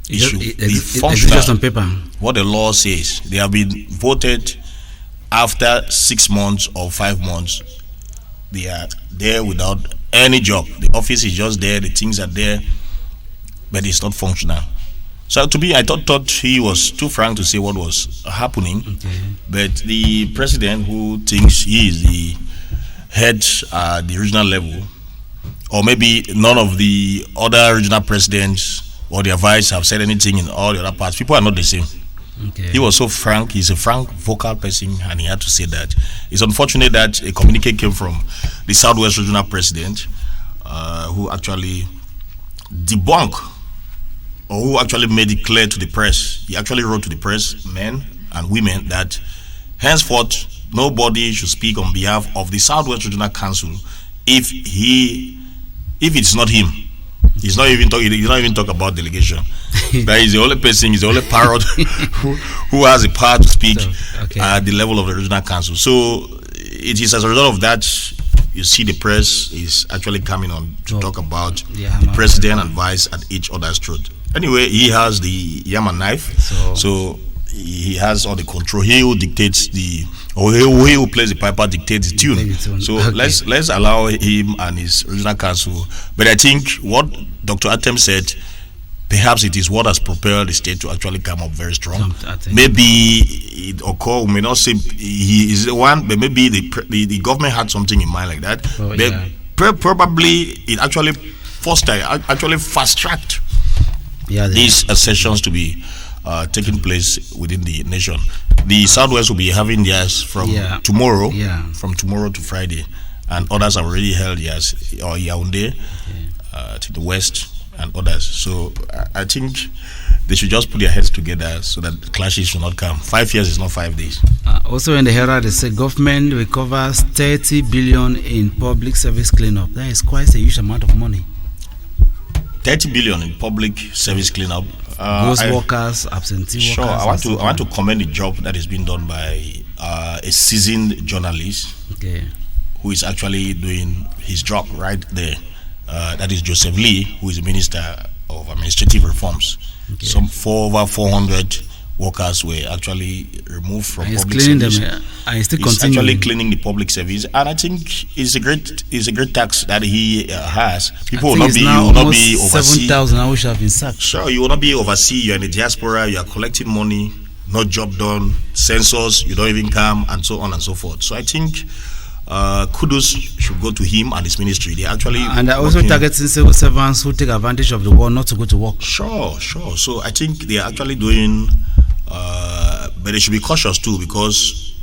It should be functional. Just on paper. What the law says, they have been voted after 6 months or 5 months. They are there without any job. The office is just there, the things are there, but it's not functional. So to me, I thought he was too frank to say what was happening. But the president, who thinks he is the head at the regional level, or maybe none of the other regional presidents or their vice have said anything in all the other parts. People are not the same. He was so frank. He's a frank, vocal person, and he had to say that. It's unfortunate that a communique came from the Southwest regional president, who actually debunked, or who actually made it clear to the press. He actually wrote to the press, men and women, that henceforth nobody should speak on behalf of the Southwest Regional Council if it's not him. He's not even talk about delegation. That is the only person, he's the only parrot who has the power to speak at the level of the regional council. So it is as a result of that you see the press is actually coming on to talk about the president and vice at each other's throat. Anyway, he has the yam and knife, so he has all the control. He who dictates he who plays the piper dictates the tune. So let's allow him and his regional council. But I think what Dr. Atem said, perhaps it is what has propelled the state to actually come up very strong. Maybe it occur, we may not say he is the one, but maybe the government had something in mind like that. Probably it actually fast-tracked these sessions to be taking place within the nation. The Southwest will be having theirs from tomorrow, from tomorrow to Friday, and others have already held theirs, or Yaoundé, to the west, and others. So I think they should just put their heads together so that clashes should not come. 5 years is not 5 days. Also in the Herald, they say government recovers 30 billion in public service cleanup. That is quite a huge amount of money. 30 billion in public service cleanup. Ghost workers, absentee workers. Sure, I want to commend the job that is being done by a seasoned journalist who is actually doing his job right there. That is Joseph Lee, who is the Minister of Administrative Reforms. Over 400 workers were actually removed from public service. He's actually cleaning the public service, and I think it's a great task that he has. People will not be overseen. 7,000 I wish have been sacked. Sure, you will not be overseen. You're in the diaspora. You are collecting money, no job done, census, you don't even come, and so on and so forth. So I think kudos should go to him and his ministry. They actually and they're also targeting civil servants who take advantage of the war not to go to work. Sure. So I think they are actually doing, but they should be cautious too, because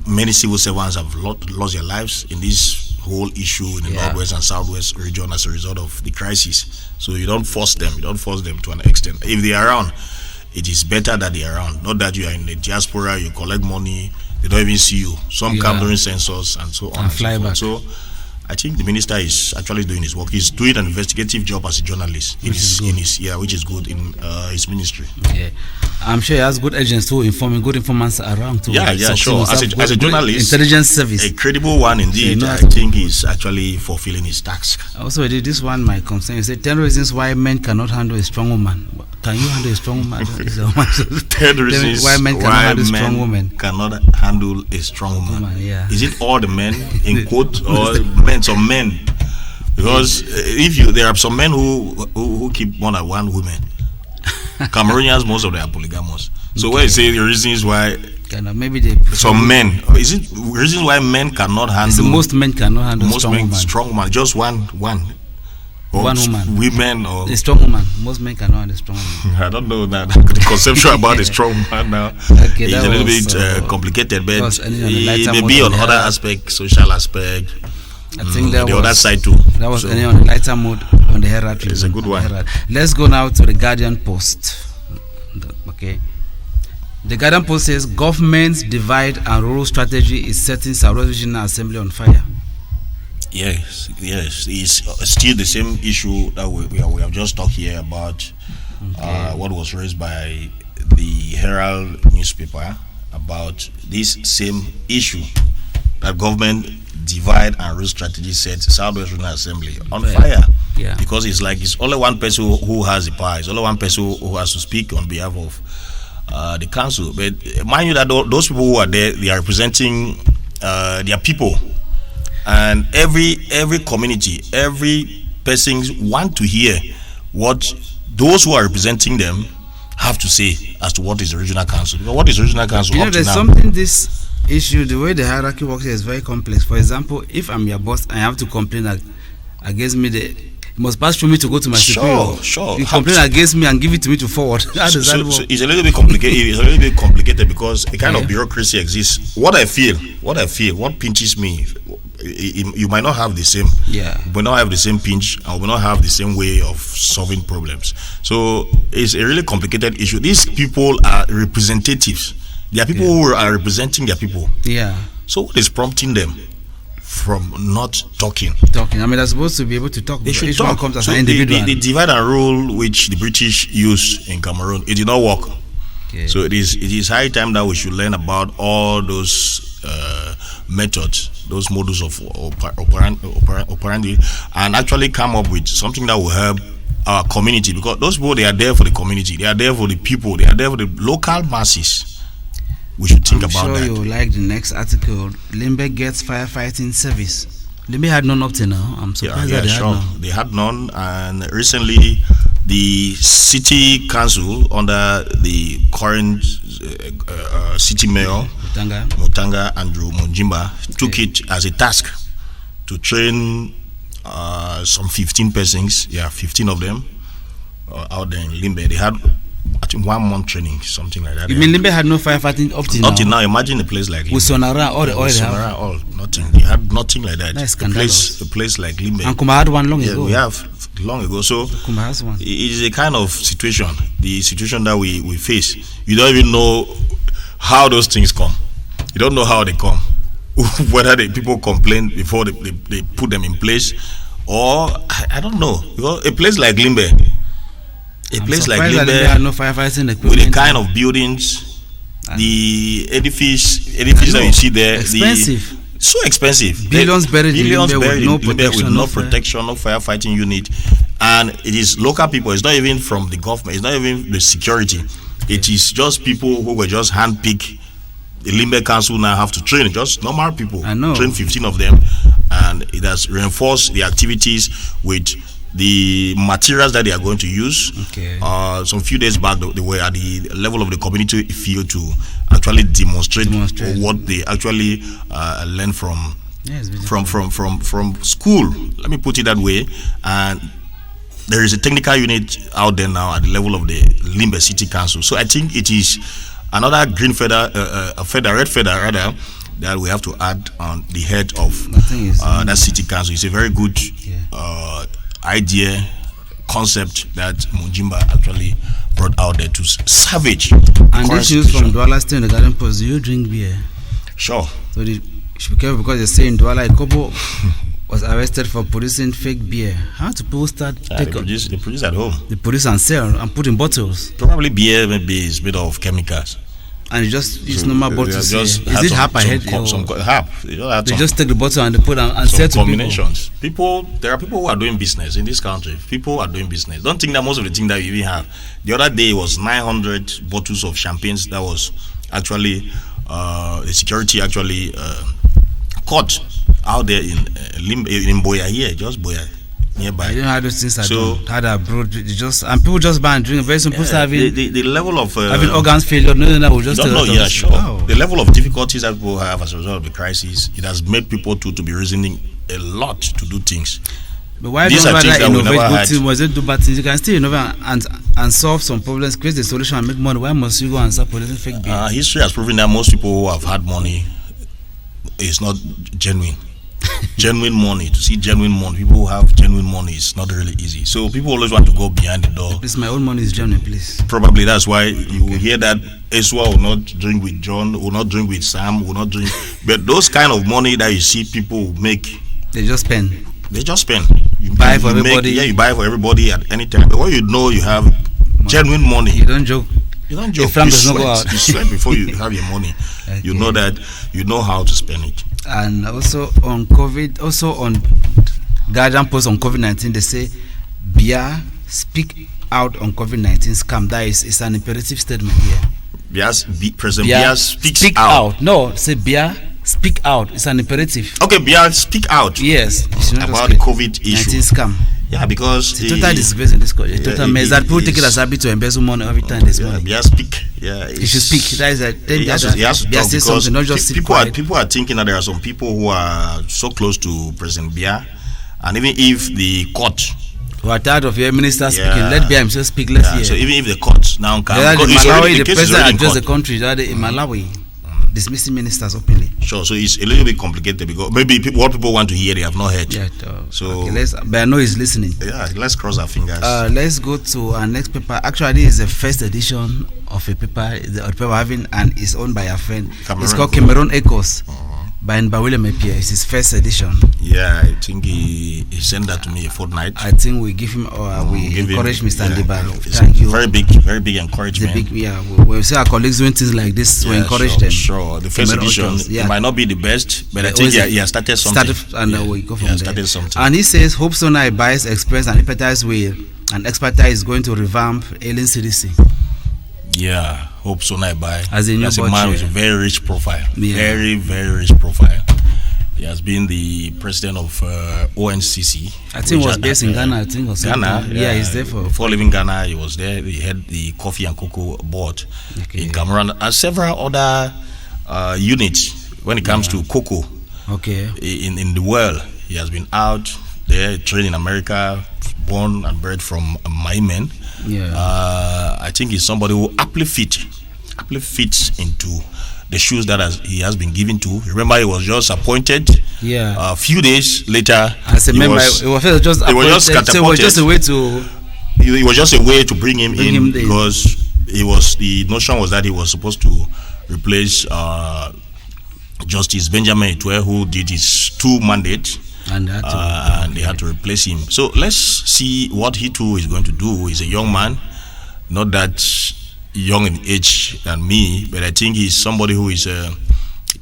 many civil servants have lost their lives in this whole issue in the Northwest and Southwest region as a result of the crisis. So you don't force them. You don't force them to an extent. If they are around, it is better that they are around. Not that you are in the diaspora, you collect money, they don't even see you. Some come during census and so on and fly back. So I think the minister is actually doing his work. He's doing an investigative job as a journalist which is good in his ministry. Okay. I'm sure he has good agents too, good informants around too. Yeah, sure. As a journalist, intelligence service, a credible one indeed. I think he's actually fulfilling his task. Also, this one my concern. You said 10 reasons why men cannot handle a strong woman. Can you handle a strong woman? 10 reasons why men cannot handle a strong woman. Cannot handle a strong woman. Yeah. Is it all the men in quote or some men? Because there are some men who keep more than one woman. Cameroonians, most of them are polygamous. So when you say the reasons why some men, is it reasons why men cannot handle? Most men cannot handle strong woman. Just one. Or one woman. Women or a strong woman. Most men cannot handle a strong woman. I don't know that. The conception about a strong woman now is a little bit complicated, but it may be on other aspects, social aspect. I think that the was, other side too. That was on the lighter mood on the Herald. It's a good one. Let's go now to the Guardian Post. Okay. The Guardian Post says government's divide and rule strategy is setting Southwest Regional Assembly on fire. Yes. It's still the same issue that we have just talked here about. What was raised by the Herald newspaper about this same issue that government divide and rule strategy set Southwest Regional Assembly on fire. Yeah. Because it's only one person who has the power. It's only one person who has to speak on behalf of the council. But mind you that those people who are there, they are representing their people. And every community, every person want to hear what those who are representing them have to say as to what is the regional council. Because what is the regional council up to there's now? Something this issue, the way the hierarchy works here is very complex. For example, if I'm your boss and I have to complain against me, it must pass through me to go to my superior. Sure. You complain against me and give it to me to forward. How does that work? So it's a little bit complicated. It's a little bit complicated because a kind of bureaucracy exists. What I feel, what pinches me, you might not have the same. Yeah. We might not have the same pinch, and we might not have the same way of solving problems. So it's a really complicated issue. These people are representatives. They are people who are representing their people. Yeah. So what is prompting them from not talking? I mean, they're supposed to be able to talk. They should each talk. one comes as So an individual. the divide and rule which the British used in Cameroon, it did not work. Okay. So it is high time that we should learn about all those methods, those modus of operandi, and actually come up with something that will help our community. Because those people, they are there for the community. They are there for the people. They are there for the local masses. We should think about that. I'm sure you like the next article. Limbe gets firefighting service. Limbe had none up to now. I'm surprised that they had none. And recently, the city council under the current city mayor Mutanga Andrew Monjimba took it as a task to train some 15 persons. 15 of them out there in Limbe. They had, I think, 1 month training, something like that. You mean Limbe had no firefighting up till now? Up till now, imagine a place like Limbe. With Sonara, nothing. They had nothing like that. Nice, a place like Limbe. And Kuma had one long ago. We have long ago. So Kuma has one. It is a kind of situation, the situation that we face. You don't even know how those things come. You don't know how they come. Whether the people complain before they put them in place, or I don't know. Because a place like Limbe, had no firefighting equipment, with the kind of buildings, the edifice that you see there, expensive. So expensive. Billions buried in Limbe with no protection, no firefighting unit, and it is local people. It's not even from the government. It's not even the security. It is just people who were just handpicked. The Limbe Council now have to train just normal people. I know. Train 15 of them, and it has reinforced the activities with the materials that they are going to use. Okay. Some few days back, they were at the level of the community field to actually demonstrate what they actually learn from school. Let me put it that way. And there is a technical unit out there now at the level of the Limbe City Council. So I think it is another green feather, red feather rather, that we have to add on the head of that city council. It's a very good idea, concept that Monjimba actually brought out there to savage. And this news from Douala State in the Garden Post, do you drink beer? Sure. So you should be careful because they say in Douala, a couple was arrested for producing fake beer. How do people start? They produce at home. They produce and sell and put in bottles. Probably beer maybe is made of chemicals. And you just use normal bottles. Is it hap ahead? Some hap. They just take the bottle and they put and sell to combinations. People, there are people who are doing business in this country. People are doing business. Don't think that most of the things that you even have. The other day was 900 bottles of champagnes that was actually the security actually caught out there in Boya here, just Boya nearby. I don't know how those things are done. How they abroad, and people just buy and drink. Very simple. The level of having organs failure. No, we just don't know. Sure. Wow. The level of difficulties that people have as a result of the crisis, it has made people to be reasoning a lot to do things. But why don't rather innovate good things? Was it do bad things? You can still innovate and solve some problems, create the solution and make money. Why must you go and start producing fake beer? History has proven that most people who have had money is not genuine. Genuine money, to see genuine money, people who have genuine money is not really easy. So people always want to go behind the door. Please, my own money is genuine, please. Probably that's why you will hear that Eswa will not drink with John, will not drink with Sam, will not drink. But those kind of money that you see people make, they just spend. You buy for everybody. You buy for everybody at any time. But when you know you have genuine money, you don't joke. You don't joke. You sweat before you have your money. Okay. You know that you know how to spend it. And also on COVID, also on Guardian Post on COVID-19, they say Bia speak out on COVID-19 scam. That is an imperative statement here. President Bia speaks out. No, say Bia speak out. It's an imperative. Okay, Bia speak out. Yes, about the COVID issue. 19 scam. Yeah, because it's a total disgrace in this country. Total mess that people take it as habit to embezzle money every time there's money. Bia speak. Yeah, he should speak. That is he has to talk say something, not just people are thinking that there are some people who are so close to President Bia, and even if the court who are tired of your minister speaking, let Bia himself speak. Let's hear. So even if the court now can, the president address the country. In Malawi, dismissing ministers openly. Sure, so it's a little bit complicated because maybe what people want to hear they have not heard. Yeah, so but I know he's listening. Yeah, let's cross our fingers. Let's go to our next paper. Actually, it's the first edition of a paper the paper having, and it's owned by a friend. It's called Cameroon Echoes by Mbawile Mepia. It's his first edition. Yeah, I think he sent that to me a fortnight. I think we give him we encourage Mr. Ndiba. Thank you. Very big encouragement. We see our colleagues doing things like this. We encourage them. Sure, the first edition it might not be the best, but I think he has started something. We go from there. Started something. And he says, Hope Sonai buys experience and expertise is going to revamp Alien CDC. Yeah, Hope Sonai buy. As a man with a very rich profile. Yeah. Very, very rich profile. He has been the president of ONCC. I think he was based in Ghana. I think or something. Ghana. Yeah, he's there for. Before leaving Ghana, he was there. He had the coffee and cocoa board in Cameroon and several other units when it comes to cocoa. Okay. In the world, he has been out there, trained in America, born and bred from Maimen. Yeah. I think he's somebody who aptly fits into the shoes that he has been given to. Remember, he was just appointed. Yeah. A few days later, as a member, it was just a way to. It was just a way to bring him in because the notion was that he was supposed to replace Justice Benjamin Itwe, who did his 2 mandates. And they had to replace him. So let's see what he too is going to do. He's a young man, not that young in age than me, but I think he's somebody who is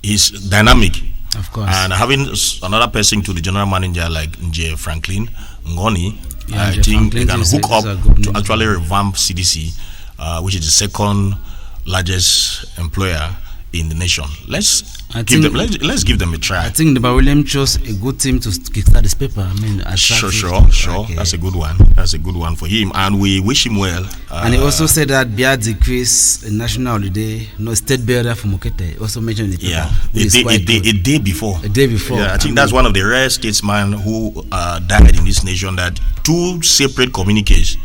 he's dynamic. Of course. And having another person to the general manager like Nje Franklin Ngoni, I think they can hook up to actually revamp CDC, which is the second largest employer in the nation. Let's give them a try. I think the William chose a good team to kickstart this paper. I mean, sure. Okay. That's a good one. That's a good one for him, and we wish him well. And he also said that Bia decreased a national holiday, state burial for Mokete. Also mentioned in the paper. Yeah, a day before. A day before. Yeah, I think that's one of the rare statesmen who died in this nation. That 2 separate communiques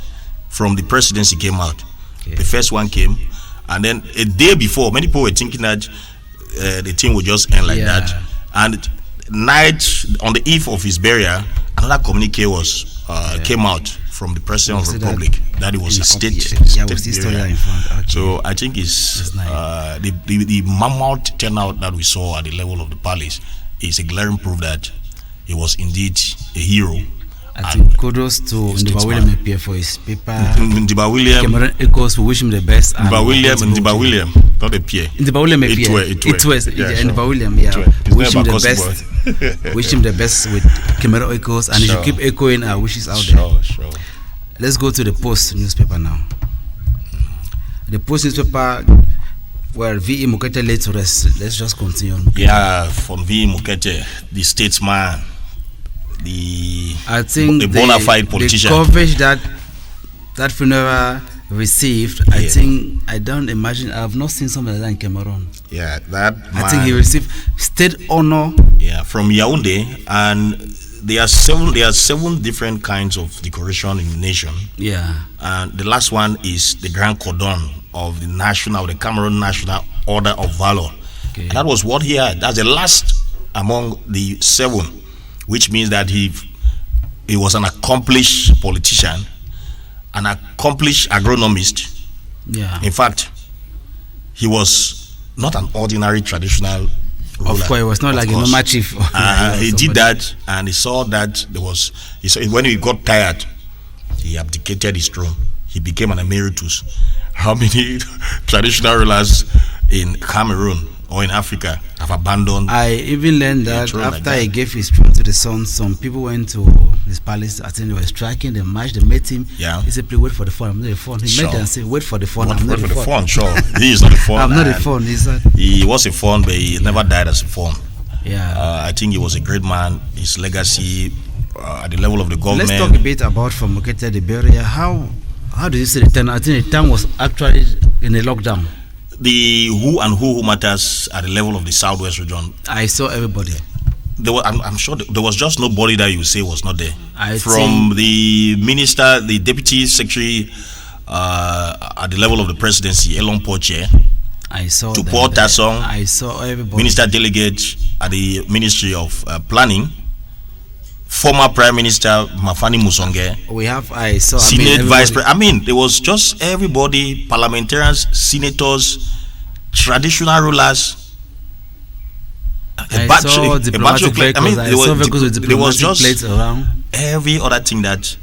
from the presidency came out. Okay. The first one came. And then a day before, many people were thinking that the thing would just end like that. And night on the eve of his burial, another communique came out from the president of the republic that it was a state burial. In front. Okay. So I think it's nice. The mammoth turnout that we saw at the level of the palace is a glaring proof that he was indeed a hero. I think kudos to Ndiba William Epie for his paper. Ndiba William. Cameron Echoes, we wish him the best. Ndiba William, not Epie. Ndiba William Epie. Ndiba William, yeah. Wish him the best. Wish him the best with Cameron Echoes, and he should keep echoing our wishes out there. Sure. Let's go to the Post newspaper now. The Post newspaper, where V.E. Mokete laid to rest. Let's just continue. Yeah, from V.E. Mokete, the statesman, the bona fide politician. The coverage that funeral received, I think, I don't imagine, I have not seen something like that in Cameroon. Yeah, that man, I think he received state honor. Yeah, from Yaoundé, and there are seven different kinds of decoration in the nation. Yeah. And the last one is the Grand Cordon of the Cameroon National Order of Valor. Okay. And that was what he had. That's the last among the 7, which means that he was an accomplished politician, an accomplished agronomist. Yeah. In fact, he was not an ordinary traditional ruler. Of course, it was not like a normal chief. He did that, and he saw that when he got tired, he abdicated his throne. He became an emeritus. How many traditional rulers in Cameroon or in Africa have abandoned? I even learned that after he gave his throne to the son, some people went to his palace. I think they were striking, they marched, they met him. Yeah. He said, "Please wait for the phone." I'm not the phone. He met them and said, "Wait for the phone." Wait for the phone. Sure, he is not the phone. I'm not the phone. He was a phone, but he never died as a phone. Yeah. I think he was a great man. His legacy at the level of the government. Let's talk a bit about from Mokete the burial. How do you see the town? I think the town was actually in a lockdown. The who matters at the level of the Southwest region. I saw everybody. I'm sure there was just nobody that you say was not there. From the minister, the deputy secretary at the level of the presidency, Elon Poche. I saw to Paul Tassong. I saw everybody. Minister delegate at the Ministry of Planning. Former Prime Minister Mafani Musonge. Senate Vice President. There was just everybody, parliamentarians, senators, traditional rulers. There was just every other thing that,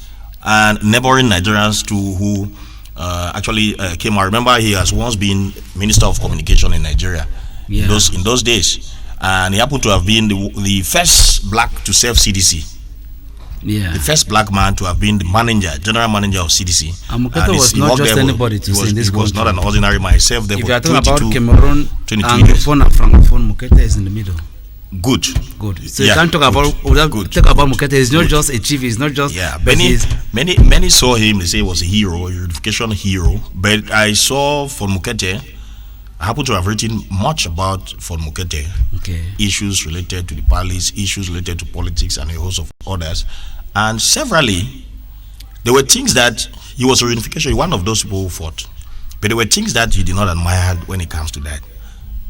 and neighboring Nigerians too, who actually came. I remember he has once been Minister of Communication in Nigeria in those days, and he happened to have been the first black to serve CDC. Yeah. The first black man to have been the general manager of CDC. Mokete was not just anybody to say in this country. He was not an ordinary man. He served there if for you are talking about Cameroon, 22 Anglophone and Francophone, Mokete is in the middle. Good. So you can't talk about Mokete. He's not just a chief. He's not just. Yeah. Many saw him. They say he was a hero, a unification hero. But I saw for Mokete. I happen to have written much about for Mokete. Okay. Issues related to the palace, issues related to politics, and a host of others. And severally, there were things that he was a reunification, one of those people who fought. But there were things that he did not admire when it comes to that,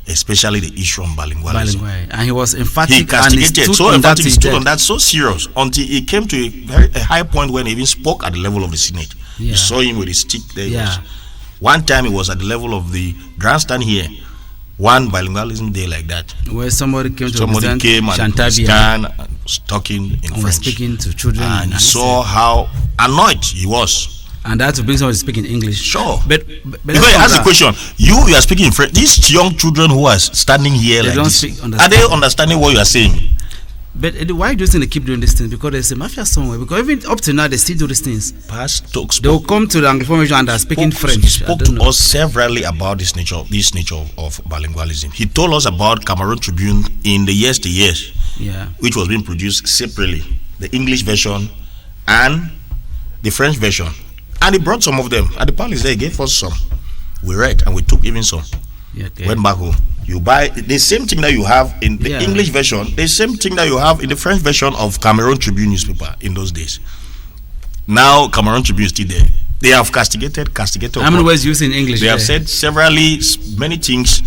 especially the issue on bilingualism. And he was emphatic. He castigated, he stood on that so serious until he came to a high point when he even spoke at the level of the Senate. Yeah. You saw him with his stick there. Yeah. One time he was at the level of the grandstand here. One bilingualism day like that. Where somebody came and was talking in French. Speaking to children. And he saw how annoyed he was. And that to bring somebody speaking English. Sure. But ask the question. You are speaking in French. These young children who are standing here like this, are they understanding what you are saying? But why do you think they keep doing these things? Because there's a mafia somewhere. Because even up to now, they still do these things. They will come to the Anglophone region and are speaking French. He spoke to us severally about this nature of bilingualism. He told us about Cameroon Tribune in the years, which was being produced separately, the English version and the French version. And he brought some of them at the palace. They gave us some. We read and we took even some. Went back home. You buy the same thing that you have in the English version, the same thing that you have in the French version of Cameroon Tribune newspaper in those days. Now Cameroon Tribune is still there. They have castigated. How many words used in English? They have said many things.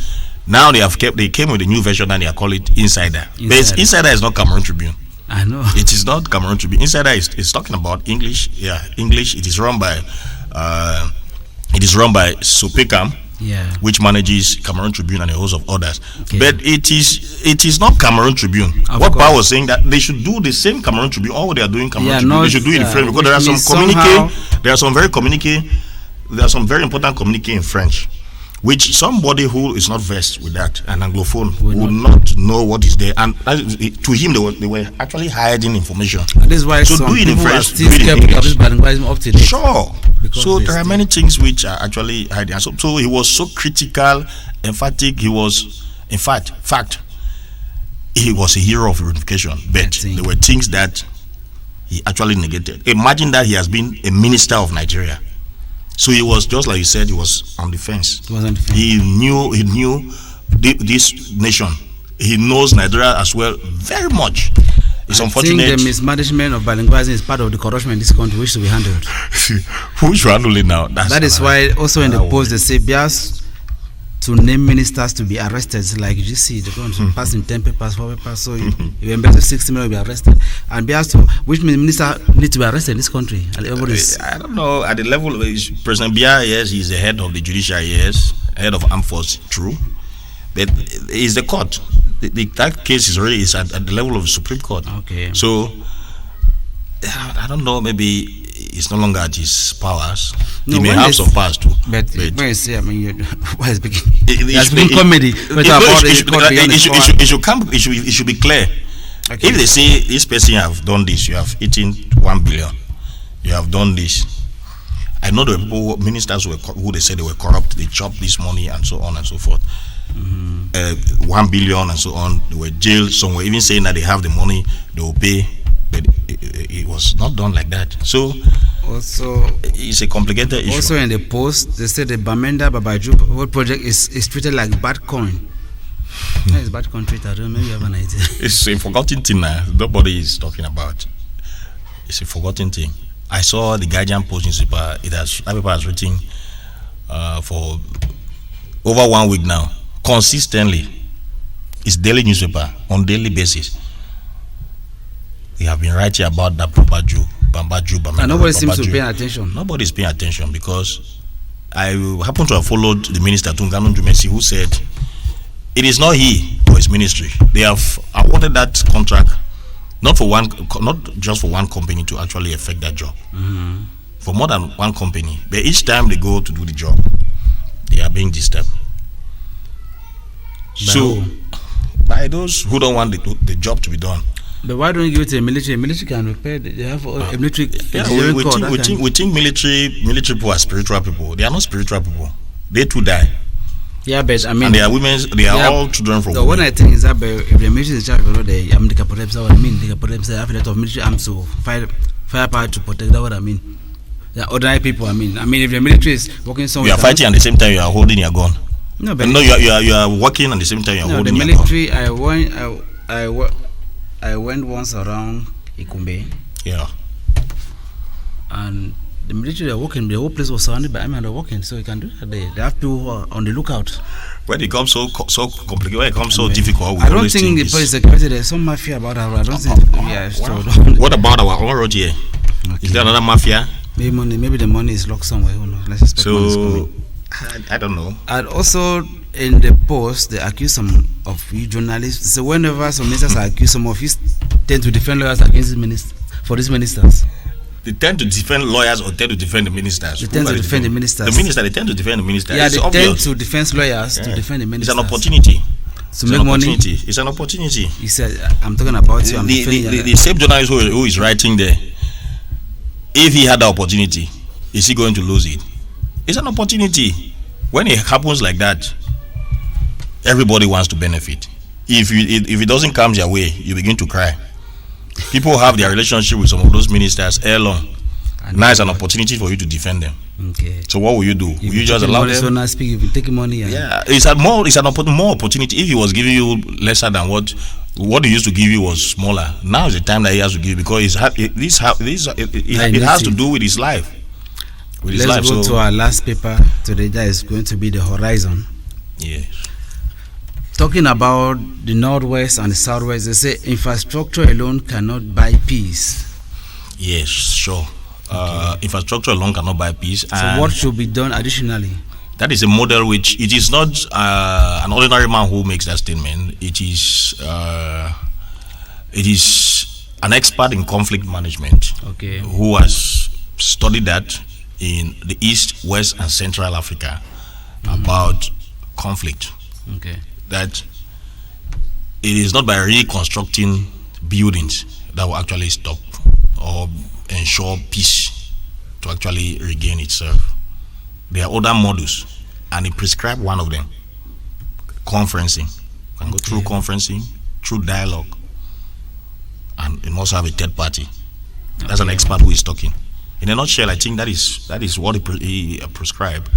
Now they came with a new version and they are called it Insider. But Insider is not Cameroon Tribune. I know. It is not Cameroon Tribune. Insider is talking about English. Yeah, English. It is run by Sopekam. Yeah. which manages Cameroon Tribune and a host of others. But it is not Cameroon Tribune. What course. Paul was saying, that they should do the same Cameroon Tribune. All they are doing Cameroon Tribune, they should do it in French, because there are some communique. There are some very important communique in French, which somebody who is not versed with that, an Anglophone, would not know what is there. And to him, they were actually hiding information. And this is why so some do it in people are French, still do it in skeptical of English. this bilingualism up to date. Sure. Because So they there are still- many things which are actually hiding. So he was so critical, emphatic. He was, in fact, he was a hero of unification. But there were things that he actually negated. Imagine that he has been a minister of Nigeria. So he was, just like you said, he was on the fence. He knew this nation. He knows Nigeria as well very much. It's I unfortunate. think the mismanagement of bilingualism is part of the corruption in this country, which should be handled. Who should handle it now? That is why also in the post they say bias to name ministers to be arrested. It's like you see, they're going to pass in 10 papers, 4 papers. So if you embezzle 60 million, will be arrested. And bias to which minister need to be arrested in this country? And everybody's I don't know. At the level of President Biya, yes, he's the head of the judiciary, yes, head of armed force, true. But it's the court. That case is at the level of the Supreme Court. Okay. So I don't know. Maybe it's no longer at his powers. No, he may when have they some powers too. But when you say, I mean, why is speaking? It That's been comedy. But it should be clear. Okay. If they say this person have done this, you have eaten 1 billion, you have done this. I know the people, ministers who they said they were corrupt, they chopped this money and so on and so forth. 1 billion and so on. They were jailed. Some were even saying that they have the money, they will pay. But it was not done like that. So also it's a complicated issue. Also in the post, they said the Bamenda Babaju whole project is treated like bad coin. How is bad coin treated? I don't know. Maybe you have an idea. It's a forgotten thing now. Nobody is talking about. It's a forgotten thing. I saw the Guardian Post newspaper. That paper has written for over 1 week now, consistently. It's daily newspaper on daily basis. They have been writing about that Bambaju. And nobody seems to be paying attention. Nobody is paying attention because I happen to have followed the minister Tunganu Jumesi, who said it is not he or his ministry. They have awarded that contract not just for one company to actually effect that job. For more than one company. But each time they go to do the job, they are being disturbed. By those who don't want the job to be done. But why don't you give it to the military? Military can repair. They have a military. We think military people are spiritual people. They are not spiritual people. They too die. Yeah, but I mean, and they are women. They are all children from. So what I think is that if the military is in charge of the what I mean, they have a lot of military arms to firepower to protect. That's what I mean. Yeah, ordinary people. I mean, if the military is working somewhere, you are fighting at the same time you are holding your gun. No, but you are working at the same time you are holding your gun. The military, I went once around Ikumbe. Yeah. And the military are working. The whole place was surrounded by army and they're working, so you can do that. They have people who are on the lookout. When it comes so complicated, when it comes so difficult, I don't think the police security. There's some mafia about that. I don't think. What about our own road here? Okay. Is there another mafia? Maybe the money is locked somewhere. Who knows? Let's expect money is coming. I don't know. And also in the post, they accuse some of you journalists. So whenever some ministers are accused, some of you tend to defend lawyers against these ministers. They tend to defend lawyers or tend to defend the ministers. They tend to defend the ministers. The minister, they tend to defend the ministers. Yeah, it's they obvious. tend to defend lawyers to defend the ministers. It's an opportunity. To make money. It's an opportunity. He said, "I'm talking about you." The same journalist who is writing there, if he had the opportunity, is he going to lose it? It's an opportunity. When it happens like that, everybody wants to benefit. If it doesn't come your way, you begin to cry. People have their relationship with some of those ministers long. Now it's an opportunity for you to defend them. Okay. So what will you do? Will you just allow them? So now speak, if you take money. Yeah, it's more opportunity. If he was giving you lesser than what he used to give you was smaller, now is the time that he has to give because it has to do with his life. Let's go to our last paper today. That is going to be the Horizon. Yes. Talking about the Northwest and the Southwest, they say infrastructure alone cannot buy peace. Yes, sure. Okay. Infrastructure alone cannot buy peace. So what should be done additionally? That is a model which it is not an ordinary man who makes that statement. It is an expert in conflict management who has studied that in the East, West, and Central Africa about conflict. Okay. That it is not by reconstructing buildings that will actually stop or ensure peace to actually regain itself. There are other models, and he prescribed one of them: conferencing. You can go through conferencing, through dialogue, and you must have a third party. That's an expert who is talking. In a nutshell, I think that is what he prescribed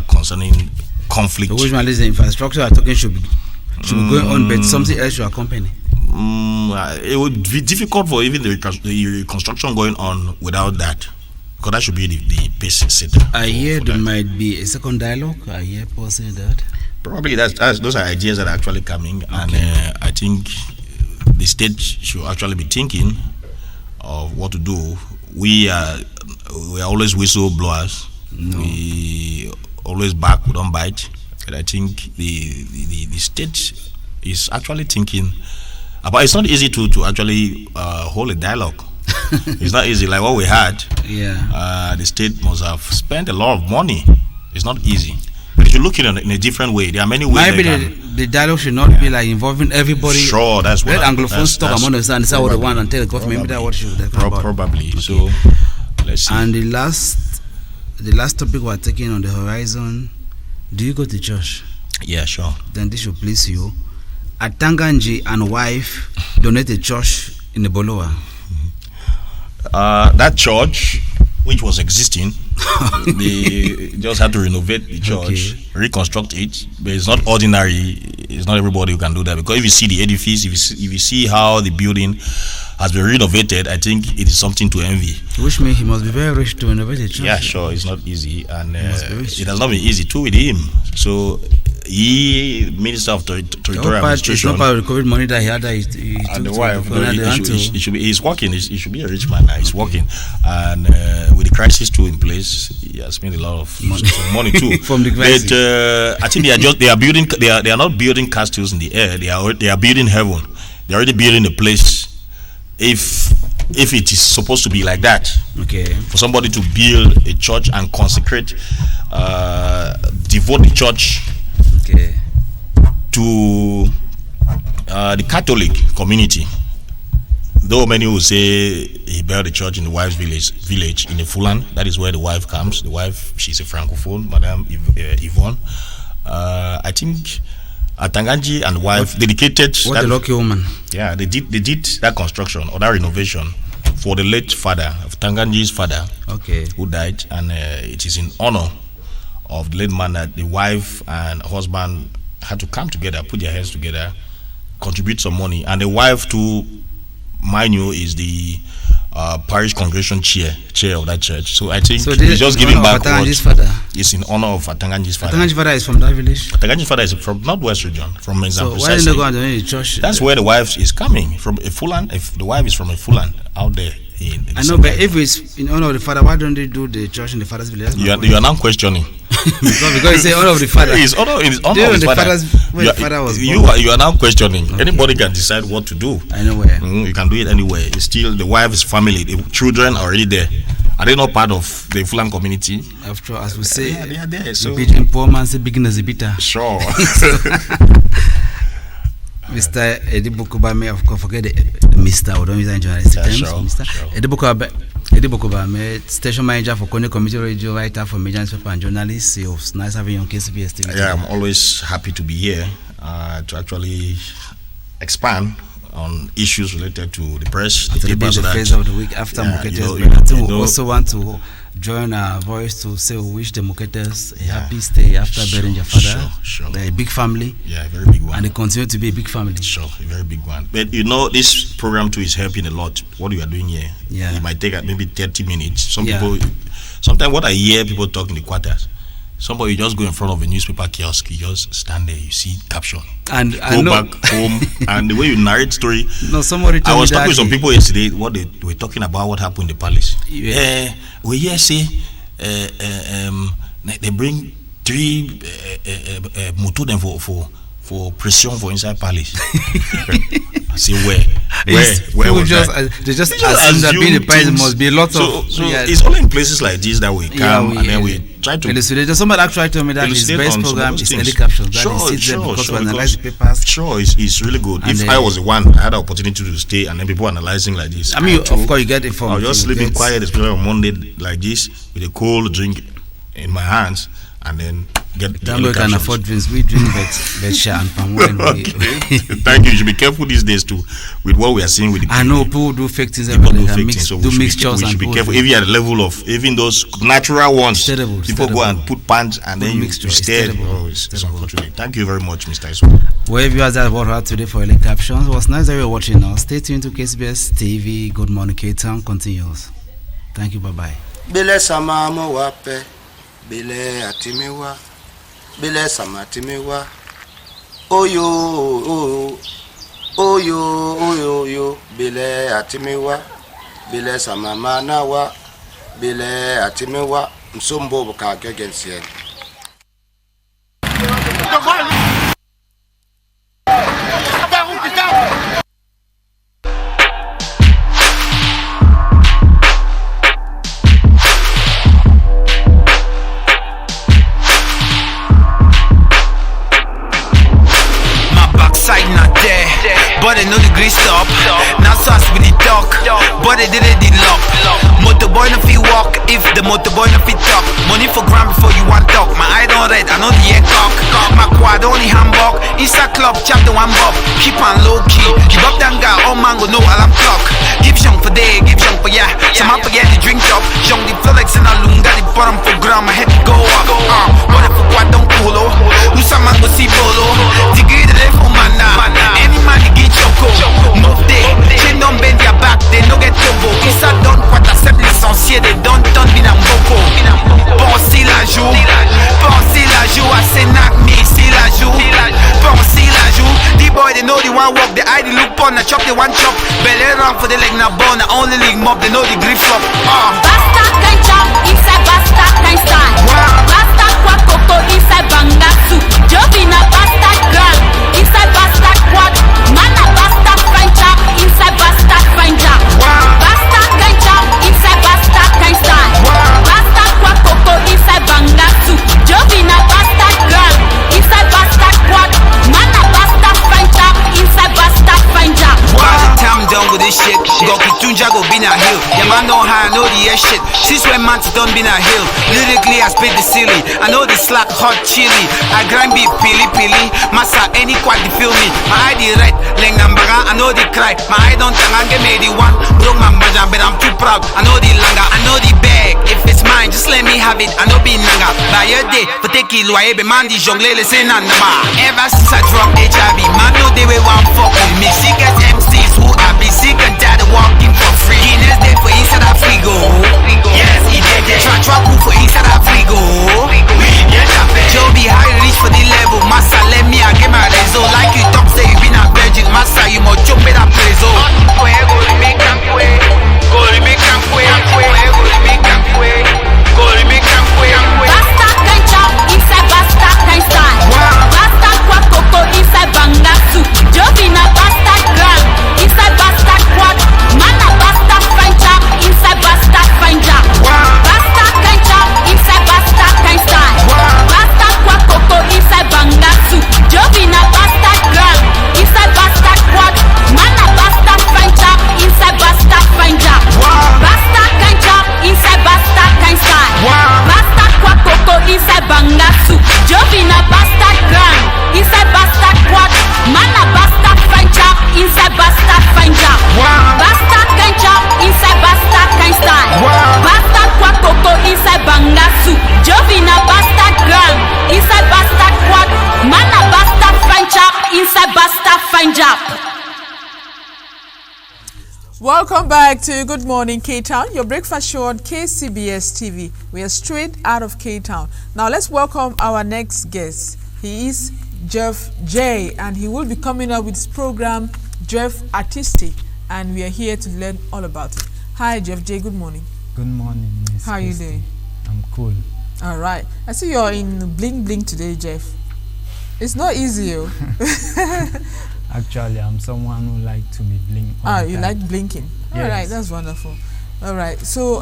concerning conflict. So which one is the infrastructure I'm talking should be going on, but something else should accompany? It would be difficult for even the reconstruction going on without that, because that should be the pace setter. I hear there might be a second dialogue. I hear Paul saying that. Probably those are ideas that are actually coming, and I think the state should actually be thinking of what to do. We are always whistleblowers. No. We always back, we don't bite. But I think the state is actually thinking about. It's not easy to actually hold a dialogue. It's not easy like what we had. Yeah. The state must have spent a lot of money. It's not easy. But if you look at it in a different way, there are many ways. Maybe the dialogue should not be like involving everybody. Sure, that's what. Let Anglophones talk among themselves. Decide what they want and tell the government. Maybe that's what should talk about. Probably. Okay. So let's see. And the last topic we're taking on the horizon. Do you go to church? Yeah, sure. Then this should please you. Atanganji and wife donate a church in the Bolowa. That church, which was existing, they just had to renovate the church, reconstruct it. But it's not ordinary. It's not everybody who can do that, because if you see the edifice, if you see how the building has been renovated, I think it is something to envy. Which means he must be very rich to renovate a church. Yeah, sure. It's not easy, and it has not been easy too with him. So he, Minister of Territorial Administration, it's not part of the COVID money that he had. He and took the wife, to he should be. He's working. He should be a rich man now. He's working, and with the crisis too in place, he has spent a lot of money too. From the crisis. But I think they are building. They are not building castles in the air. They are building heaven. They are already building a place. If it is supposed to be like that, for somebody to build a church and consecrate, devote the church to the Catholic community, though many will say he built a church in the wife's village in the Fulan. That is where the wife comes. The wife, she's a francophone, Madame Yvonne. I think Atanganji and wife dedicated. What a lucky woman! Yeah, they did that construction or that renovation for the late father of Tanganji's father, who died, and it is in honor of the late man that the wife and husband had to come together, put their heads together, contribute some money, and the wife too, mind you, is the parish congregation chair of that church. So I think he's just giving back what is in honor of Atanganji's father. Atanganji's father is from that village? Atanganji's father is from Northwest region, from Menzan. So why didn't they go and donate the church? That's where the wife is coming from, a Fulan. If the wife is from a Fulan out there in I know, but if it's in honor of the father, why don't they do the church in the father's village? You are now questioning. because it's honor of the father. It's honor of the father. You are now questioning. Anybody can decide what to do. Anywhere. You can do it anywhere. It's still the wife's family. The children are already there. Are they not part of the Fulan community? After all, as we say, they are there. So the poor man say beginners a bitter. Sure. Mr. Edibokobame, of course, forget the Mr. We don't use in journalistic terms. Mr. Edibokobame, station manager for Kone Community Radio, writer for major newspaper and journalist. It was nice having you on KCBS TV. Yeah, I'm always happy to be here to actually expand on issues related to the press. The phase of the week after Muketes. We also want to join our voice to say we wish the Muketes a happy stay after burying your father. Sure. They're a big family. Yeah, a very big one. And they continue to be a big family. Sure, a very big one. But this program too is helping a lot. What we are doing here. Yeah. It might take maybe 30 minutes. Sometimes what I hear people talk in the quarters, somebody just go in front of a newspaper kiosk, you just stand there, you see caption, and go back home, and the way you narrate story. No, somebody. I was talking with some people yesterday. What they were talking about, what happened in the palace. We hear say they bring three motor them for pression for inside palace. I say where was just, that? they just assume that being the president must be a lot so of. it's only in places like this that we come and then we try to elucidate. Somebody actually told me that his best program is early captions. That he sits there because we analyze the papers. Sure, it's really good. And if I was the one, I had the opportunity to stay and then people analyzing like this. I mean, of course, you get informed. I'll just sleeping quiet, especially on Monday like this, with a cold drink in my hands, and then get the we can afford drinks. We drink Betcha and palm wine. Thank you. You should be careful these days too with what we are seeing with the I know people do fake things. People do fake things. So do mixtures. We should be careful. Even at the level of even those natural ones, people go and put pants and then you stare. It's unfortunate. Thank you very much, Mr. Iso. Well, viewers, that's what we had today for early captions. It was nice that you were watching us. Stay tuned to KCBS TV. Good morning, K-Town continues. Thank you. Bye bye. Bile sama mo wape, bile atimiwa, bile sama atimiwa. Oyo, bile atimiwa, bile sama manawa, bile atimiwa. Msombo bukake gensiye. But they know the grease stop. Now sauce with the talk, but they did it the lock. Motorboy no fit walk if the motorboy no fit talk. Money for gram before you want talk. My eye don't red, I know the air cock. My quad only handbag. Inside club, chap the one bob. Keep on low key. Give up that guy, all man go know alarm clock. Give shong for day, give shong for yeah. Some up forget the drink top. Shong the Felix and a lunga the bottom for gram. My head go up. But if quad don't polo, who some man go see bolo. Degree the level man now. Any man get choco. Move day, chain don't bend their back, they no get turbo. Issa don't what I said licencié, they don't turn me dans boko. Pensez la joue, assez knock me, see la joue. Pensez la joue, the boy they know the one walk, the eye they look on, the chop the one chop. Belly wrong for the leg na bone, the only leg mob, they know the grip flop. Basta can chop, inside basta can stand. Basta kwa koko, inside bangatsu. Jovina basta girl, inside basta quad. Mana basta fine chop, inside basta fine chop. Basta can chop, inside basta can stand. Basta kwa koko, inside bangatsu. Jovina basta girl, inside basta quad. Mana basta fine chop, inside basta fine chop. By the time I'm done with this shit, Goki Tunja go be na hill. Yeah man know how I know the air shit. Since when man done be na hill. Lyrically I spit the silly. I know the slack hot chili. I grind beat pili pili. Massa any quad the feel me. My ID right, leng nambaga, I know the cry. My eye don't tang and get me the one. Broke my bajan, but I'm too proud. I know the langa, I know the bag. If it's mine, just let me have it. I know be nanga. By your day, for take it loye, be man di jongle le say nanda ba. Ever since I dropped HIV, man know they will want fuck with me. Seekers MCs who I be sick and tired of walking for free. Guinness day for inside of Frigo. Yes, he did that. Try cool for inside of Frigo. Joby high reach for the level. Massa let me I get my rezo. Like you talk say you been a virgin. Massa you must jump in a preso. Go make them way. Go make them way. Go make them way. Basta can chop, inside basta can stand. Basta kwa koko, inside bangatsu. Jovina basta girl, inside basta quad. Mana basta fine chop, inside basta fine chop. Basta can chop, inside basta can stand. Basta kwa koko, inside bangatsu. Jovina basta girl, inside basta quad. Mana basta fine chop, inside basta fine chop. Basta can chop, inside basta can stand. Basta kwa koko, inside bangatsu. Jovina basta girl, inside basta quad. Mana basta fine chop, inside basta fine chop. Basta can chop, inside basta can stand. Basta kwa koko, inside bangatsu. Jovina basta girl, inside basta quad. Mana basta fine chop, inside basta fine chop. Welcome back to Good Morning K-Town, your breakfast show on KCBS TV. We are straight out of K-Town. Now let's welcome our next guest. He is Jeff J, and he will be coming up with his program, Jeff Artistic, and we are here to learn all about it. Hi Jeff J, good morning. Good morning, Miss How are you Christy. doing? I'm cool. All right. I see you're in bling bling today, Jeff. It's not easy. Actually, I'm someone who like to be bling. You like blinking. All right, that's wonderful. All right. So,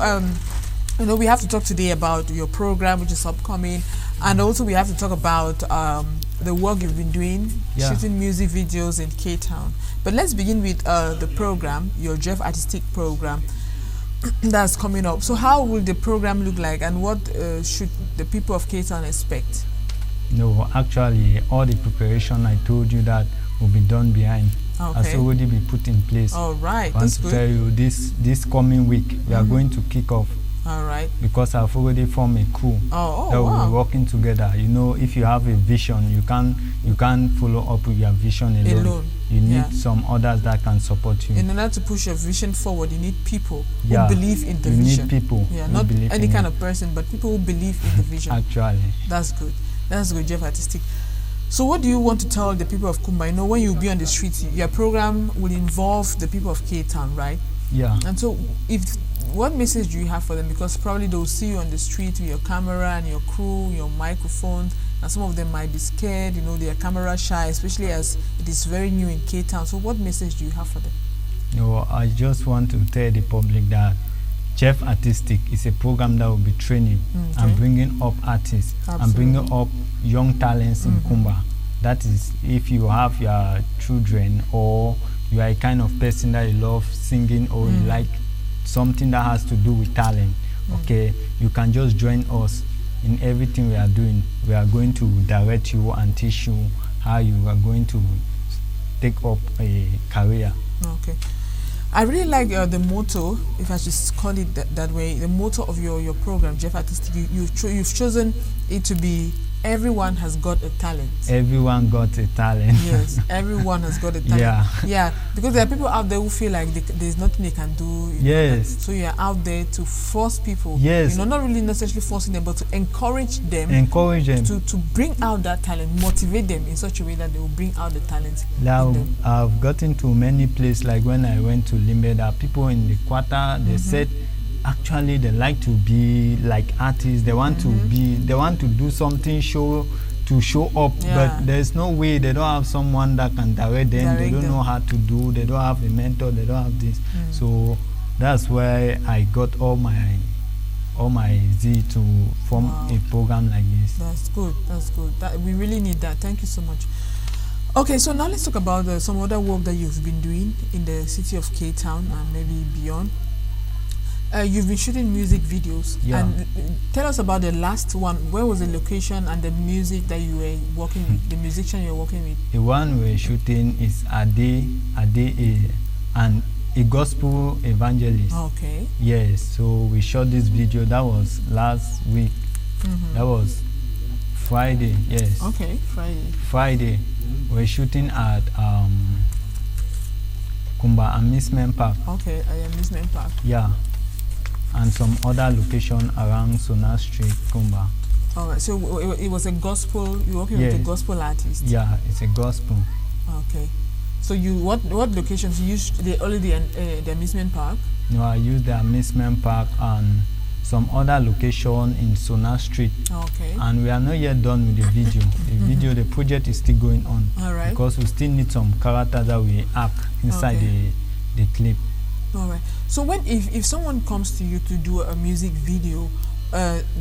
we have to talk today about your program, which is upcoming, and also we have to talk about the work you've been doing, shooting music videos in K-Town. But let's begin with the program, your Jeff Artistic program that's coming up. So how will the program look like, and what should the people of K-Town expect? No, actually, all the preparation I told you that will be done behind has already been put in place. All right, I want to tell you this coming week we are going to kick off. All right. Because I've already formed a crew that will be working together. You know, if you have a vision, you can't follow up with your vision alone. You need some others that can support you. In order to push your vision forward, you need people who believe in the vision. You need people. Yeah, not any kind of person, but people who believe in the vision. Actually. That's good. That's good, Jeff Artistic. So what do you want to tell the people of Kumba? You know, when you be on the street, your program will involve the people of K-Town, right? Yeah. And so what message do you have for them? Because probably they'll see you on the street with your camera and your crew, your microphone, and some of them might be scared, you know, they are camera shy, especially as it is very new in K-Town. So what message do you have for them? No, I just want to tell the public that Jeff Artistic is a program that will be training and bringing up artists and bringing up young talents in Kumba. That is, if you have your children or you are a kind of person that you love singing or you like something that has to do with talent, okay, you can just join us in everything we are doing. We are going to direct you and teach you how you are going to take up a career. Okay. I really like the motto, if I just call it that way, the motto of your program, Jeff Artistic. You've chosen it to be everyone has got a talent. Everyone got a talent. Yes, everyone has got a talent. Yeah, because there are people out there who feel like there's nothing they can do. Yes. So you're out there to force people. Yes. You know, not really necessarily forcing them, but to encourage them. Encourage them. To bring out that talent, motivate them in such a way that they will bring out the talent. Now, I've gotten to many places, like when I went to Limbe, there are people in the quarter, they said, actually they like to be like artists. They want to do something to show up, but there's no way. They don't have someone that can direct them. They don't know how to do. They don't have a mentor. They don't have this. So that's why I got all my Z to form a program like this. That's good. That's good. We really need that. Thank you so much. Okay, so now let's talk about some other work that you've been doing in the city of K-Town and maybe beyond. You've been shooting music videos, and tell us about the last one. Where was the location and the music that you were working with, the musician you were working with? The one we were shooting is Ade and a gospel evangelist. Okay. Yes, so we shot this video. That was last week. That was Friday. Yes. Okay, Friday. Friday. We're shooting at Kumba Amusement Park. Okay, Amusement Park. Yeah. And some other location around Sona Street, Kumba. All right, so it was a gospel, you're working with a gospel artist? Yeah, it's a gospel. Okay. So what locations? You used the amusement park? No, I used the amusement park and some other location in Sona Street. Okay. And we are not yet done with the video. The project is still going on. All right. Because we still need some character that we act inside the clip. All right. So if someone comes to you to do a music video,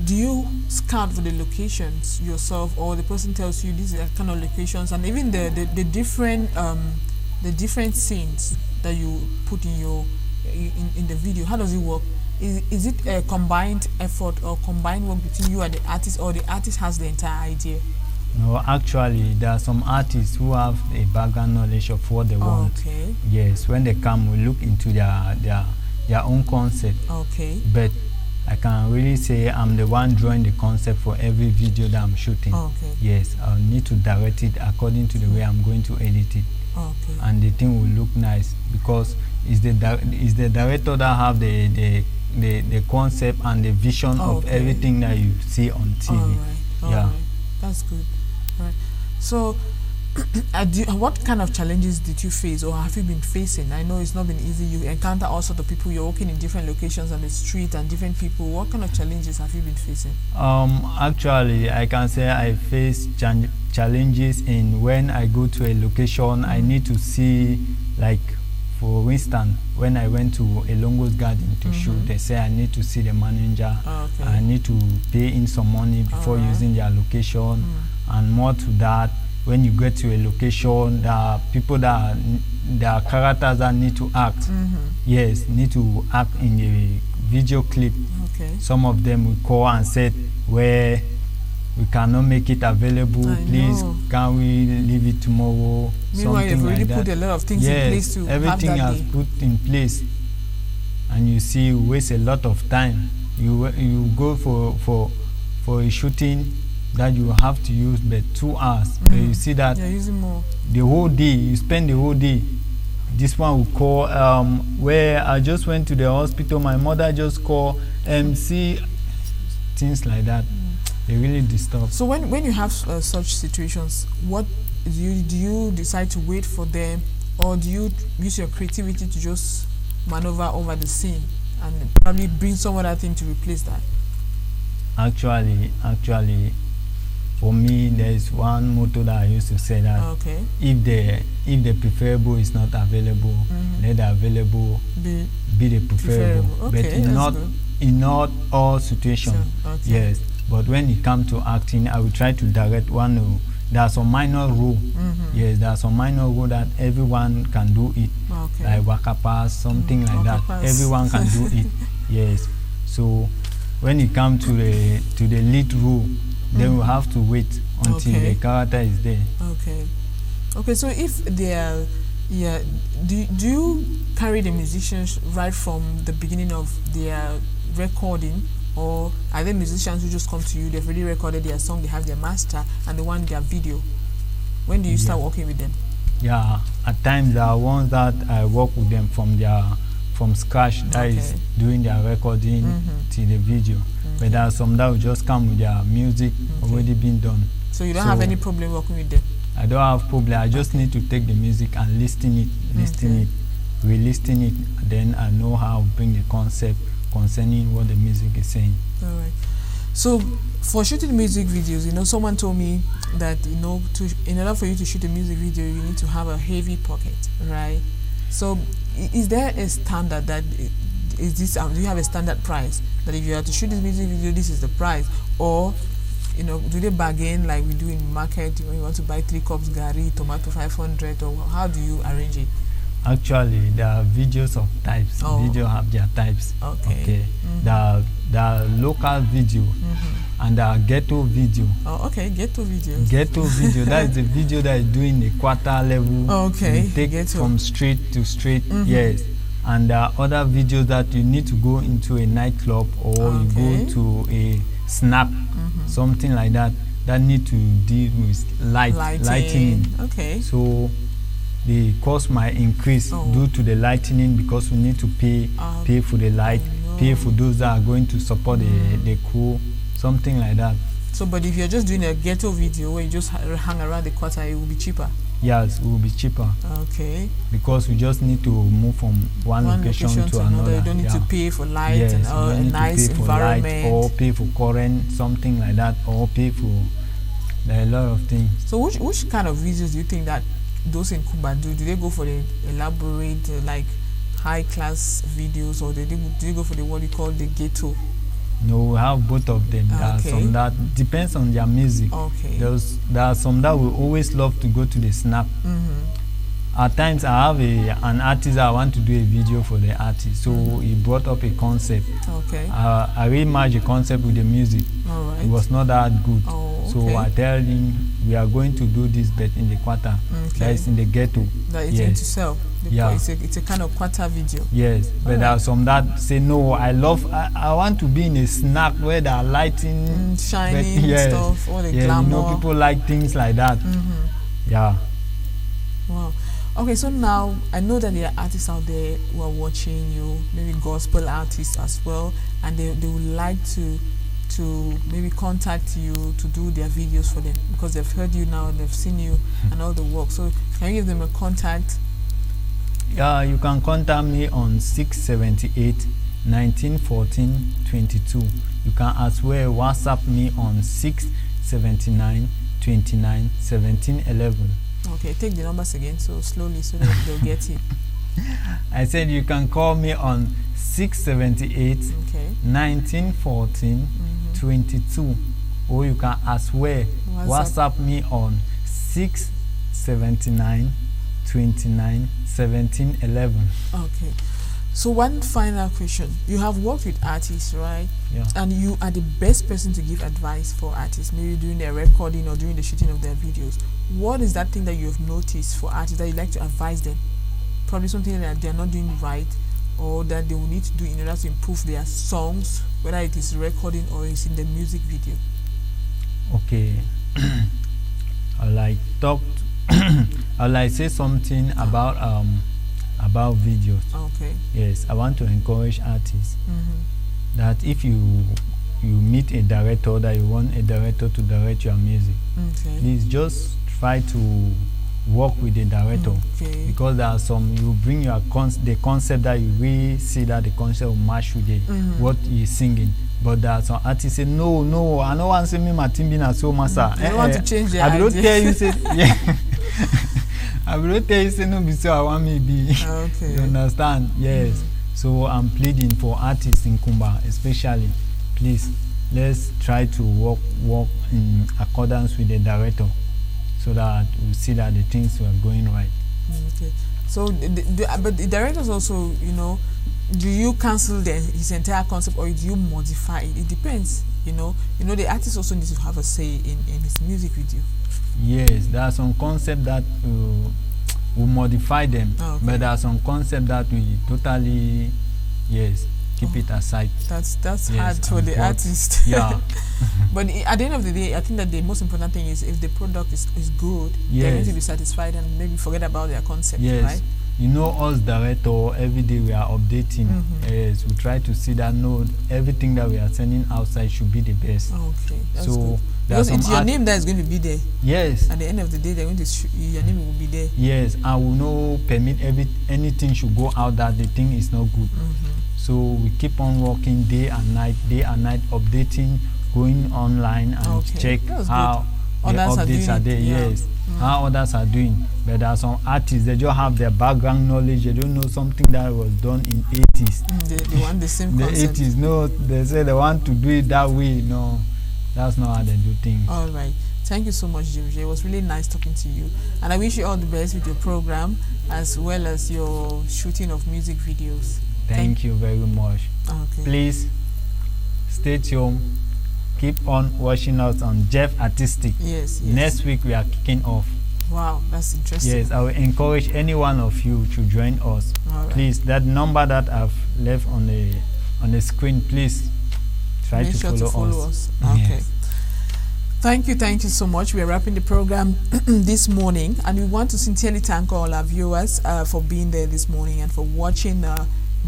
do you scout for the locations yourself, or the person tells you these are kind of locations, and even the different scenes that you put in in the video? How does it work? Is it a combined effort or combined work between you and the artist, or the artist has the entire idea? No, actually, there are some artists who have a background knowledge of what they want. Okay. Yes, when they come, we look into their own concept. Okay. But I can really say I'm the one drawing the concept for every video that I'm shooting. Okay. Yes, I'll need to direct it according to the way I'm going to edit it. Okay. And the thing will look nice because it's the director that have the concept and the vision of everything that you see on TV. All right. All right. That's good. Right. So What kind of challenges did you face, or have you been facing? I know it's not been easy. You encounter all sorts of people. You're working in different locations on the street and different people. What kind of challenges have you been facing? Actually, I can say I face challenges in when I go to a location. I need to see, like, for instance, when I went to Elongo's garden to shoot, they say I need to see the manager. I need to pay in some money before using their location. And more to that, when you get to a location, there are people there are characters that need to act. Yes, need to act in a video clip. Some of them will call and say, where we cannot make it available, please can we leave it tomorrow? Meanwhile, you've already put a lot of things in place to everything have that has put in place, and you see, you waste a lot of time. You go for a shooting that you have to use but 2 hours, but you see that you're using more. The whole day, you spend the whole day. This one will call, where I just went to the hospital, my mother just called, MC, things like that. They really disturb. So when you have such situations, what do you decide to wait for them, or do you use your creativity to just maneuver over the scene and probably bring some other thing to replace that? Actually, for me, there is one motto that I used to say that if the preferable is not available, let the available be the preferable. But in not all situations. Yes. But when it comes to acting, I will try to direct one. There's some minor rule. Yes, there's some minor rule that everyone can do it. Like waka pass, something like that. Everyone can do it. Yes. So when it comes to the lead rule, then we have to wait until the character is there. Okay. So if they are, do you carry the musicians right from the beginning of their recording? Or are there musicians who just come to you, they've already recorded their song, they have their master, and they want their video? When do you start working with them? Yeah, at times there are ones that I work with them from scratch, that is doing their recording to the video. But there are some that will just come with their music already been done. So you don't have any problem working with them? I don't have problem. I just need to take the music and listen it, re-listen it, then I know how to bring the concept concerning what the music is saying. All right. So for shooting music videos, someone told me that, in order for you to shoot a music video, you need to have a heavy pocket, right? So is there a standard that is this? Do you have a standard price that if you have to shoot this music video, this is the price? Or, do they bargain like we do in market when you want to buy 3 cups gari, tomato 500, or how do you arrange it? Actually, there are videos of types. Video have their types. Okay. There are local video and there are ghetto video. Ghetto video. Ghetto video. That is the video that is doing the quarter level. You take ghetto from street to street. Yes. And there are other videos that you need to go into a nightclub or you go to a snap, something like that. That need to deal with lighting. Okay. So the cost might increase due to the lightning, because we need to pay for the light, pay for those that are going to support the crew, something like that. So, but if you're just doing a ghetto video where you just hang around the quarter, it will be cheaper? Yes, it will be cheaper. Okay. Because we just need to move from one location to another. You don't need to pay for light and a nice environment. Or pay for current, something like that, or pay for a lot of things. So which kind of videos do you think that those in Kumba do they go for the elaborate, like high-class videos, or do they go for the what you call the ghetto? No, we have both of them. There are some that depends on their music. There are some that will always love to go to the snap. At times I have an artist that I want to do a video for the artist, so he brought up a concept. I rematched the concept with the music. It was not that good. So I tell him we are going to do this, but in the quarter. That is in the ghetto. That is going to sell. It's a kind of quarter video. Yes, but there are some that say no. I want to be in a snap where there are lighting, shining stuff, all the glamour. People like things like that. Yeah. Wow. Okay, so now I know that there are artists out there who are watching you, maybe gospel artists as well, and they would like to to maybe contact you to do their videos for them? Because they've heard you now, they've seen you and all the work. So can you give them a contact? Yeah, you can contact me on 678 1914 22. You can as well WhatsApp me on 679 29 17 11. Okay, take the numbers again so slowly so that they'll get it. I said you can call me on 678 1914 22, or you can as well WhatsApp me on 679 29 17 11. Okay. So one final question. You have worked with artists, right? Yeah. And you are the best person to give advice for artists, maybe during their recording or during the shooting of their videos. What is that thing that you have noticed for artists that you like to advise them? Probably something that they're not doing right or that they will need to do in order to improve their songs, whether it is recording or it's in the music video. Okay. I'll like say something about videos. Okay. Yes, I want to encourage artists that if you meet a director that you want a director to direct your music, please just try to work with the director, because there are some, you bring your the concept that you really see that the concept will match with the what you're singing. But there are some artists say no, I don't want to see me my team being so master. You want to change the idea. I will tell you say I will tell you say no be so I want me be. Okay. You understand? Yes. So I'm pleading for artists in Kumba especially, please let's try to work in accordance with the director, so that we see that the things were going right. Okay. So, but the directors also, do you cancel his entire concept or do you modify it? It depends. The artist also needs to have a say in his music video. Yes, there are some concepts that we modify them, but there are some concepts that we totally, keep it aside. That's hard for the artist. Yeah. But at the end of the day, I think that the most important thing is if the product is good, they're going to be satisfied and maybe forget about their concept, right? Us director, every day we are updating. Yes, we try to see that everything that we are sending outside should be the best. Okay, that's so good. Because it's your name that is going to be there. Yes. At the end of the day, they're going to your name will be there. Yes, and we no permit anything should go out that the thing is not good. So we keep on working day and night, updating, going online and check how the updates are there. Yes, how others are doing. But there are some artists, they just have their background knowledge. They don't know something that was done in 80s. They want the same concept. The 80s, no, they say they want to do it that way. No, that's not how they do things. All right. Thank you so much, Jim J. It was really nice talking to you. And I wish you all the best with your program as well as your shooting of music videos. Thank you very much. Okay. Please stay tuned. Keep on watching us on Jeff Artistic. Yes. Next week we are kicking off. Wow, that's interesting. Yes, I will encourage any one of you to join us. Right. Please, that number that I've left on the screen, please try Make to sure follow us. Okay. Yes. Thank you so much. We are wrapping the program this morning, and we want to sincerely thank all our viewers for being there this morning and for watching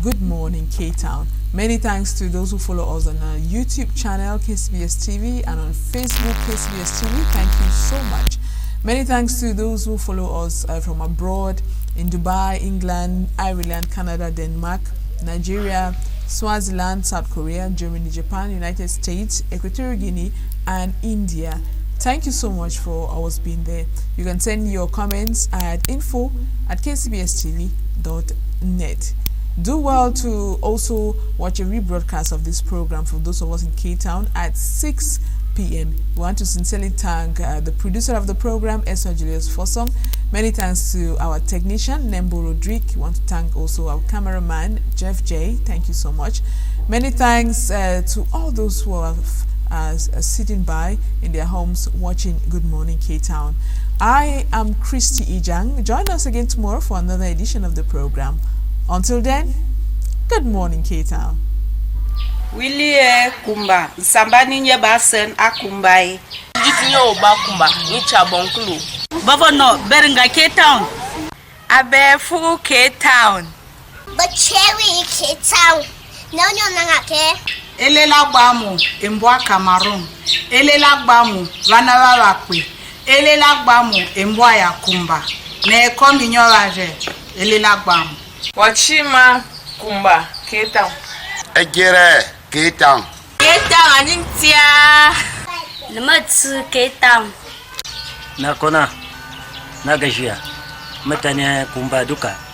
Good Morning K-Town. Many thanks to those who follow us on our YouTube channel KCBS TV and on Facebook KCBS TV. Thank you so much. Many thanks to those who follow us from abroad in Dubai, England, Ireland, Canada, Denmark, Nigeria, Swaziland, South Korea, Germany, Japan, United States, Equatorial Guinea, and India. Thank you so much for always being there. You can send your comments at info@kcbstv.net. Do well to also watch a rebroadcast of this program for those of us in K-Town at 6 p.m. We want to sincerely thank the producer of the program, Esther Julius Fossong. Many thanks to our technician, Nembo Rodrigue. We want to thank also our cameraman, Jeff J. Thank you so much. Many thanks to all those who are sitting by in their homes watching Good Morning K-Town. I am Christy Ijang. Join us again tomorrow for another edition of the program. Until then, Good Morning K-Town. Willie Kumba, Sambani Basen Akumbai. Jitinyo Oba Kumba, Nicha Bonkulu. Baba no, Berenga K-Town. Abefu K-Town. But Cherry K-Town. No, Nangake. elela gbamu embwa Cameroon, elela gbamu vana vakwe, elela gbamu embwa ya kumba, ne kominyoraje, elela gbamu. Wachima kumba, Cape Town. Ejere, Cape Town. Cape Town, anintia. Lematsu Cape Town. Nakona, Nagajia, Metania Kumba Duka.